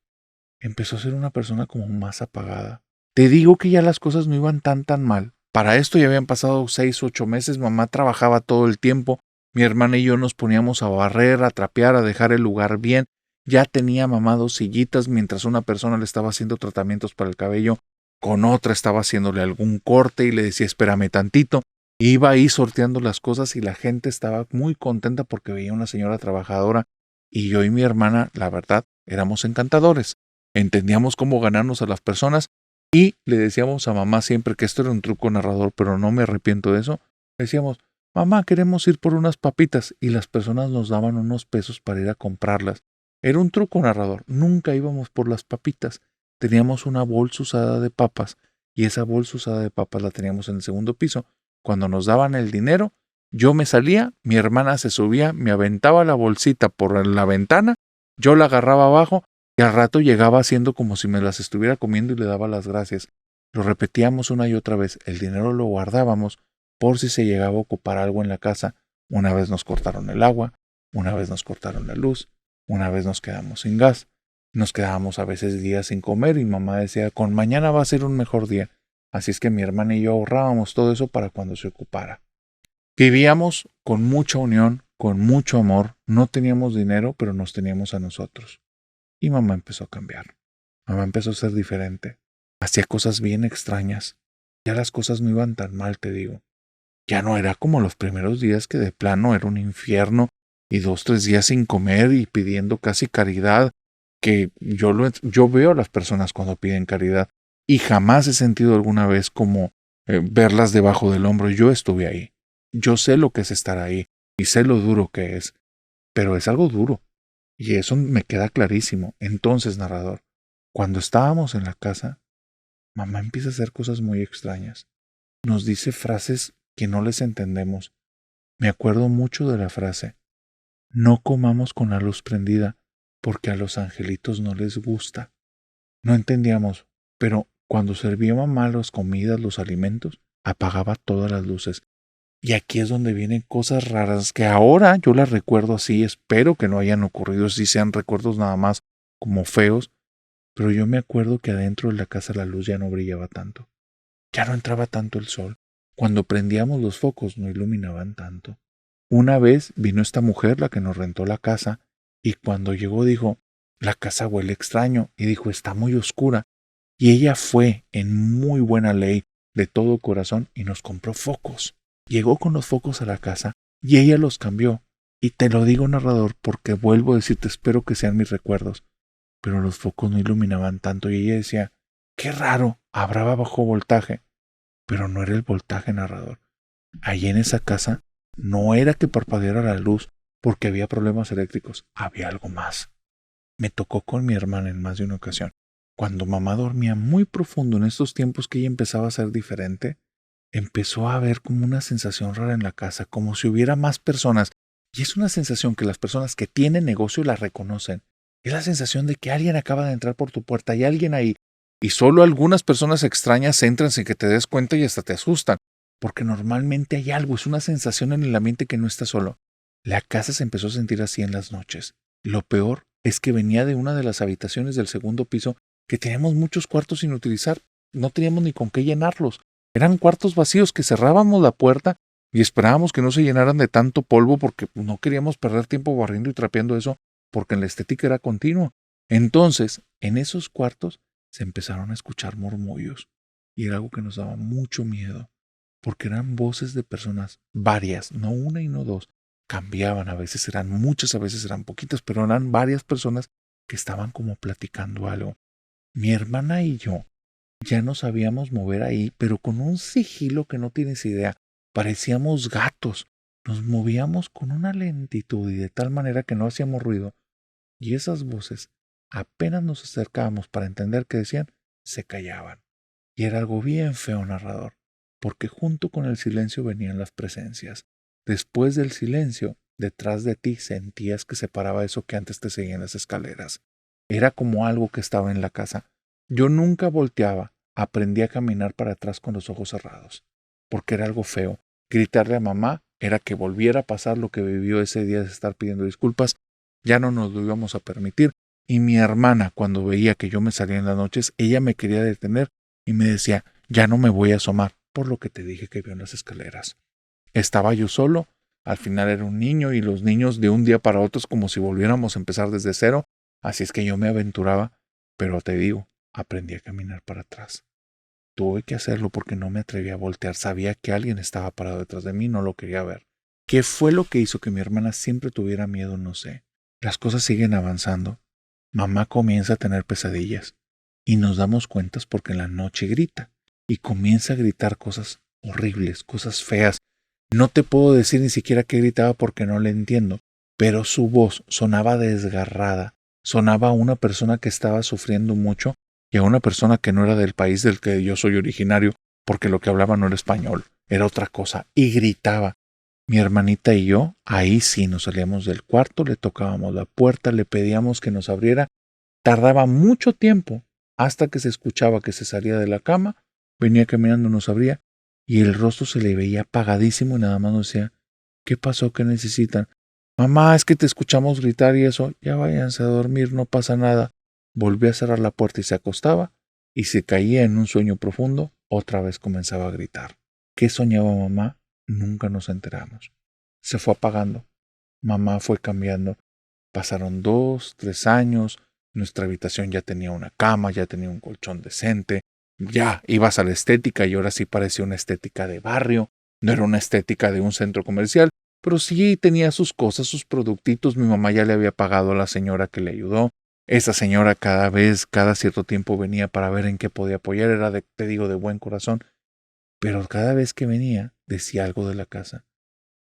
Empezó a ser una persona como más apagada. Te digo que ya las cosas no iban tan mal. Para esto ya habían pasado 6 u 8 meses, mamá trabajaba todo el tiempo, mi hermana y yo nos poníamos a barrer, a trapear, a dejar el lugar bien. Ya tenía mamá 2 sillitas mientras una persona le estaba haciendo tratamientos para el cabello, con otra estaba haciéndole algún corte y le decía espérame tantito. Iba ahí sorteando las cosas y la gente estaba muy contenta porque veía una señora trabajadora y yo y mi hermana, la verdad, éramos encantadores. Entendíamos cómo ganarnos a las personas y le decíamos a mamá siempre que esto era un truco narrador, pero no me arrepiento de eso. Decíamos, mamá, queremos ir por unas papitas y las personas nos daban unos pesos para ir a comprarlas. Era un truco narrador, nunca íbamos por las papitas. Teníamos una bolsa usada de papas y esa bolsa usada de papas la teníamos en el segundo piso. Cuando nos daban el dinero, yo me salía, mi hermana se subía, me aventaba la bolsita por la ventana, yo la agarraba abajo y al rato llegaba haciendo como si me las estuviera comiendo y le daba las gracias. Lo repetíamos una y otra vez. El dinero lo guardábamos por si se llegaba a ocupar algo en la casa. Una vez nos cortaron el agua, una vez nos cortaron la luz, una vez nos quedamos sin gas. Nos quedábamos a veces días sin comer y mamá decía, con mañana va a ser un mejor día. Así es que mi hermana y yo ahorrábamos todo eso para cuando se ocupara. Vivíamos con mucha unión, con mucho amor. No teníamos dinero, pero nos teníamos a nosotros. Y mamá empezó a cambiar. Mamá empezó a ser diferente. Hacía cosas bien extrañas. Ya las cosas no iban tan mal, te digo. Ya no era como los primeros días que de plano era un infierno y 2, 3 días sin comer y pidiendo casi caridad, que yo veo a las personas cuando piden caridad y jamás he sentido alguna vez como verlas debajo del hombro. Yo estuve ahí. Yo sé lo que es estar ahí y sé lo duro que es, pero es algo duro. Y eso me queda clarísimo. Entonces, narrador, cuando estábamos en la casa, mamá empieza a hacer cosas muy extrañas. Nos dice frases que no les entendemos. Me acuerdo mucho de la frase, no comamos con la luz prendida, porque a los angelitos no les gusta. No entendíamos, pero cuando servía mamá las comidas, los alimentos, apagaba todas las luces. Y aquí es donde vienen cosas raras que ahora yo las recuerdo así, espero que no hayan ocurrido, si sean recuerdos nada más como feos, pero yo me acuerdo que adentro de la casa la luz ya no brillaba tanto, ya no entraba tanto el sol. Cuando prendíamos los focos no iluminaban tanto. Una vez vino esta mujer, la que nos rentó la casa, y cuando llegó dijo, la casa huele extraño, y dijo, está muy oscura. Y ella fue en muy buena ley, de todo corazón, y nos compró focos. Llegó con los focos a la casa y ella los cambió. Y te lo digo, narrador, porque vuelvo a decirte, espero que sean mis recuerdos. Pero los focos no iluminaban tanto y ella decía, qué raro, habrá bajo voltaje. Pero no era el voltaje, narrador. Allí en esa casa no era que parpadeara la luz porque había problemas eléctricos, había algo más. Me tocó con mi hermana en más de una ocasión. Cuando mamá dormía muy profundo en estos tiempos que ella empezaba a ser diferente, empezó a haber como una sensación rara en la casa, como si hubiera más personas. Y es una sensación que las personas que tienen negocio la reconocen. Es la sensación de que alguien acaba de entrar por tu puerta, hay alguien ahí. Y solo algunas personas extrañas entran sin que te des cuenta y hasta te asustan. Porque normalmente hay algo, es una sensación en el ambiente que no está solo. La casa se empezó a sentir así en las noches. Lo peor es que venía de una de las habitaciones del segundo piso que teníamos muchos cuartos sin utilizar. No teníamos ni con qué llenarlos. Eran cuartos vacíos que cerrábamos la puerta y esperábamos que no se llenaran de tanto polvo porque no queríamos perder tiempo barriendo y trapeando eso porque la estética era continua. Entonces, en esos cuartos se empezaron a escuchar murmullos y era algo que nos daba mucho miedo. porque eran voces de personas varias, no una y no dos. Cambiaban, a veces eran muchas, a veces eran poquitas, pero eran varias personas que estaban como platicando algo. Mi hermana y yo ya nos sabíamos mover ahí, pero con un sigilo que no tienes idea. Parecíamos gatos. Nos movíamos con una lentitud y de tal manera que no hacíamos ruido. Y esas voces, apenas nos acercábamos para entender qué decían, se callaban. Y era algo bien feo, narrador, porque junto con el silencio venían las presencias. Después del silencio, detrás de ti sentías que se paraba eso que antes te seguía en las escaleras. Era como algo que estaba en la casa. Yo nunca volteaba, aprendí a caminar para atrás con los ojos cerrados, porque era algo feo. Gritarle a mamá era que volviera a pasar lo que vivió ese día de estar pidiendo disculpas. Ya no nos lo íbamos a permitir. Y mi hermana, cuando veía que yo me salía en las noches, ella me quería detener y me decía, ya no me voy a asomar, por lo que te dije que vio en las escaleras. Estaba yo solo, al final era un niño y los niños de un día para otro es como si volviéramos a empezar desde cero, así es que yo me aventuraba, pero te digo, aprendí a caminar para atrás. Tuve que hacerlo porque no me atrevía a voltear, sabía que alguien estaba parado detrás de mí, no lo quería ver. ¿Qué fue lo que hizo que mi hermana siempre tuviera miedo? No sé. Las cosas siguen avanzando. Mamá comienza a tener pesadillas y nos damos cuenta porque en la noche grita y comienza a gritar cosas horribles, cosas feas. No te puedo decir ni siquiera qué gritaba porque no le entiendo, pero su voz sonaba desgarrada, sonaba a una persona que estaba sufriendo mucho y a una persona que no era del país del que yo soy originario, porque lo que hablaba no era español, era otra cosa, y gritaba. Mi hermanita y yo, ahí sí nos salíamos del cuarto, le tocábamos la puerta, le pedíamos que nos abriera. Tardaba mucho tiempo hasta que se escuchaba que se salía de la cama, venía caminando, nos abría, y el rostro se le veía apagadísimo y nada más nos decía, ¿qué pasó? ¿Qué necesitan? Mamá, es que te escuchamos gritar y eso, ya váyanse a dormir, no pasa nada. Volvió a cerrar la puerta y se acostaba, y se caía en un sueño profundo, otra vez comenzaba a gritar. ¿Qué soñaba mamá? Nunca nos enteramos. Se fue apagando. Mamá fue cambiando. Pasaron 2, 3 años. Nuestra habitación ya tenía una cama, ya tenía un colchón decente. Ya ibas a la estética y ahora sí parecía una estética de barrio. No era una estética de un centro comercial, pero sí tenía sus cosas, sus productitos. Mi mamá ya le había pagado a la señora que le ayudó. Esa señora cada cierto tiempo venía para ver en qué podía apoyar. Era te digo, de buen corazón. Pero cada vez que venía, decía algo de la casa.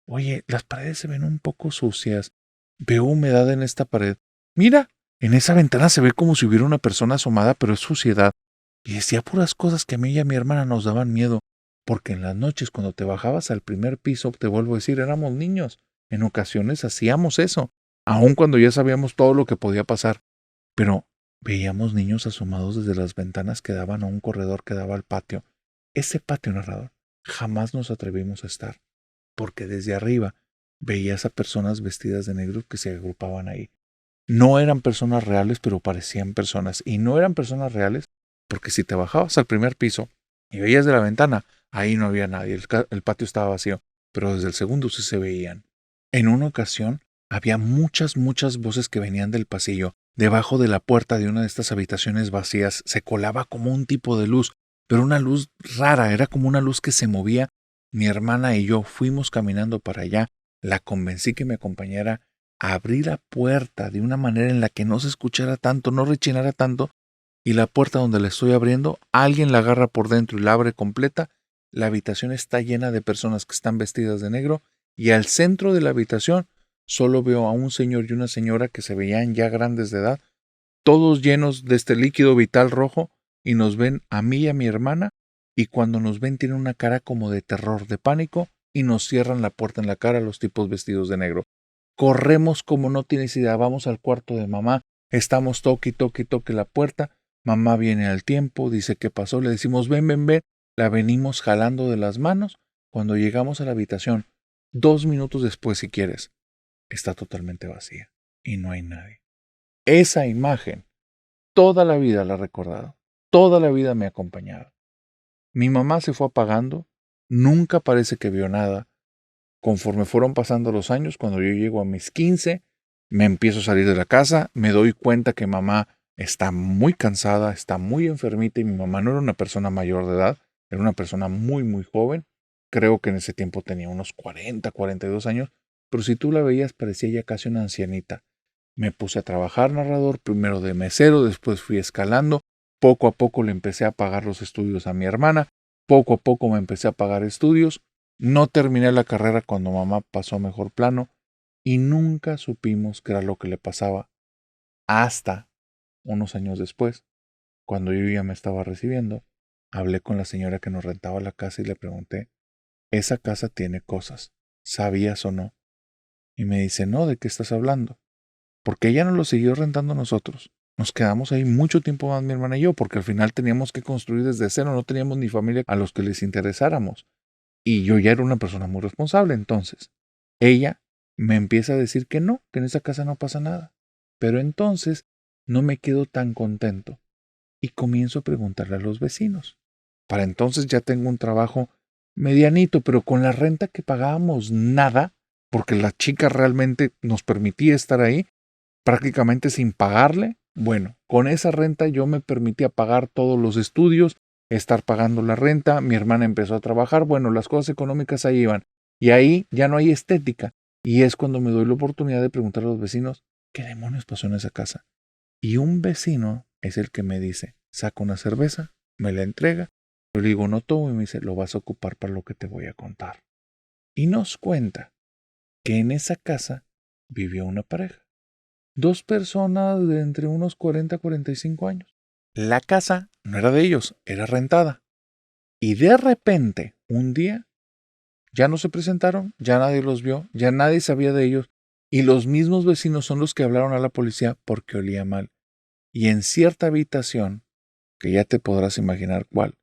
Oye, las paredes se ven un poco sucias. Veo humedad en esta pared. Mira, en esa ventana se ve como si hubiera una persona asomada, pero es suciedad. Y decía puras cosas que a mí y a mi hermana nos daban miedo, porque en las noches cuando te bajabas al primer piso, te vuelvo a decir, éramos niños. En ocasiones hacíamos eso, aun cuando ya sabíamos todo lo que podía pasar. Pero veíamos niños asomados desde las ventanas que daban a un corredor que daba al patio. Ese patio, narrador, jamás nos atrevimos a estar, porque desde arriba veías a personas vestidas de negro que se agrupaban ahí. No eran personas reales, pero parecían personas. Y no eran personas reales porque si te bajabas al primer piso y veías de la ventana, ahí no había nadie, el patio estaba vacío, pero desde el segundo sí se veían. En una ocasión había muchas voces que venían del pasillo. Debajo de la puerta de una de estas habitaciones vacías se colaba como un tipo de luz, pero una luz rara, era como una luz que se movía. Mi hermana y yo fuimos caminando para allá, la convencí que me acompañara, abrí la puerta de una manera en la que no se escuchara tanto, no rechinara tanto, y la puerta donde la estoy abriendo, alguien la agarra por dentro y la abre completa. La habitación está llena de personas que están vestidas de negro, y al centro de la habitación solo veo a un señor y una señora que se veían ya grandes de edad, todos llenos de este líquido vital rojo, y nos ven a mí y a mi hermana, y cuando nos ven tienen una cara como de terror, de pánico, y nos cierran la puerta en la cara los tipos vestidos de negro. Corremos como no tienes idea, vamos al cuarto de mamá, estamos toque la puerta, mamá viene al tiempo, dice qué pasó, le decimos ven, la venimos jalando de las manos. Cuando llegamos a la habitación, 2 minutos después si quieres, está totalmente vacía y no hay nadie. Esa imagen toda la vida la he recordado, toda la vida me ha acompañado. Mi mamá se fue apagando, nunca parece que vio nada. Conforme fueron pasando los años, cuando yo llego a mis 15, me empiezo a salir de la casa, me doy cuenta que mamá está muy cansada, está muy enfermita y mi mamá no era una persona mayor de edad, era una persona muy joven. creo que en ese tiempo tenía unos 40, 42 años, pero si tú la veías parecía ya casi una ancianita. Me puse a trabajar, narrador, primero de mesero, después fui escalando, poco a poco le empecé a pagar los estudios a mi hermana, poco a poco me empecé a pagar estudios, no terminé la carrera cuando mamá pasó a mejor plano y nunca supimos qué era lo que le pasaba hasta unos años después, cuando yo ya me estaba recibiendo, hablé con la señora que nos rentaba la casa y le pregunté, ¿esa casa tiene cosas? ¿Sabías o no? Y me dice, no, ¿de qué estás hablando? Porque ella nos lo siguió rentando a nosotros. Nos quedamos ahí mucho tiempo más mi hermana y yo, porque al final teníamos que construir desde cero, no teníamos ni familia a los que les interesáramos. Y yo ya era una persona muy responsable, entonces. Ella me empieza a decir que no, que en esa casa no pasa nada. Pero entonces no me quedo tan contento y comienzo a preguntarle a los vecinos. Para entonces ya tengo un trabajo medianito, pero con la renta que pagábamos nada, porque la chica realmente nos permitía estar ahí, prácticamente sin pagarle. Bueno, con esa renta yo me permitía pagar todos los estudios, estar pagando la renta, mi hermana empezó a trabajar, bueno, las cosas económicas ahí iban. Y ahí ya no hay estética. Y es cuando me doy la oportunidad de preguntar a los vecinos, ¿qué demonios pasó en esa casa? Y un vecino es el que me dice, saca una cerveza, me la entrega, yo le digo, no tomo, y me dice, lo vas a ocupar para lo que te voy a contar. Y nos cuenta que en esa casa vivió una pareja. Dos personas de entre unos 40 a 45 años. La casa no era de ellos, era rentada. Y de repente, un día, ya no se presentaron, ya nadie los vio, ya nadie sabía de ellos, y los mismos vecinos son los que hablaron a la policía porque olía mal. Y en cierta habitación, que ya te podrás imaginar cuál,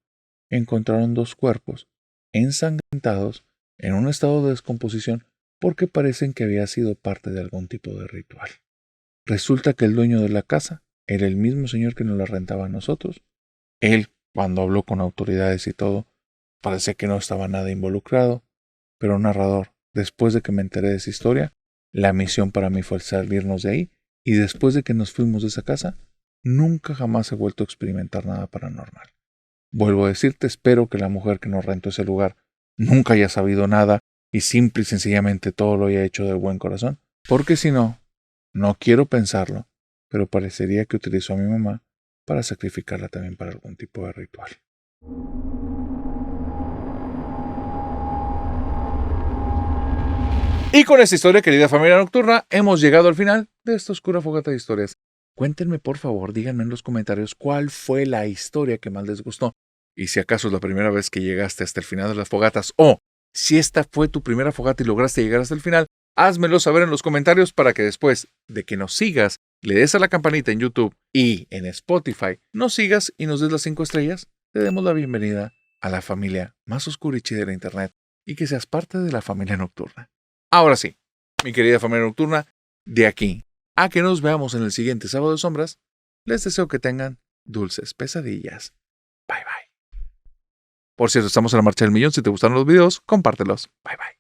encontraron dos cuerpos ensangrentados en un estado de descomposición porque parecen que había sido parte de algún tipo de ritual. Resulta que el dueño de la casa era el mismo señor que nos la rentaba a nosotros. Él, cuando habló con autoridades y todo, parecía que no estaba nada involucrado, pero narrador, después de que me enteré de esa historia, la misión para mí fue salirnos de ahí, y después de que nos fuimos de esa casa, nunca jamás he vuelto a experimentar nada paranormal. Vuelvo a decirte, espero que la mujer que nos rentó ese lugar nunca haya sabido nada y simple y sencillamente todo lo haya hecho de buen corazón, porque si no, no quiero pensarlo, pero parecería que utilizó a mi mamá para sacrificarla también para algún tipo de ritual. Y con esta historia, querida familia nocturna, hemos llegado al final de esta oscura fogata de historias. Cuéntenme, por favor, díganme en los comentarios cuál fue la historia que más les gustó. Y si acaso es la primera vez que llegaste hasta el final de las fogatas, o si esta fue tu primera fogata y lograste llegar hasta el final, házmelo saber en los comentarios para que después de que nos sigas, le des a la campanita en YouTube y en Spotify, nos sigas y nos des las 5 estrellas, te demos la bienvenida a la familia más oscura y chida de la internet y que seas parte de la familia nocturna. Ahora sí, mi querida familia nocturna, de aquí a que nos veamos en el siguiente Sábado de Sombras, les deseo que tengan dulces pesadillas. Bye bye. Por cierto, estamos en la marcha del millón. Si te gustaron los videos, compártelos. Bye bye.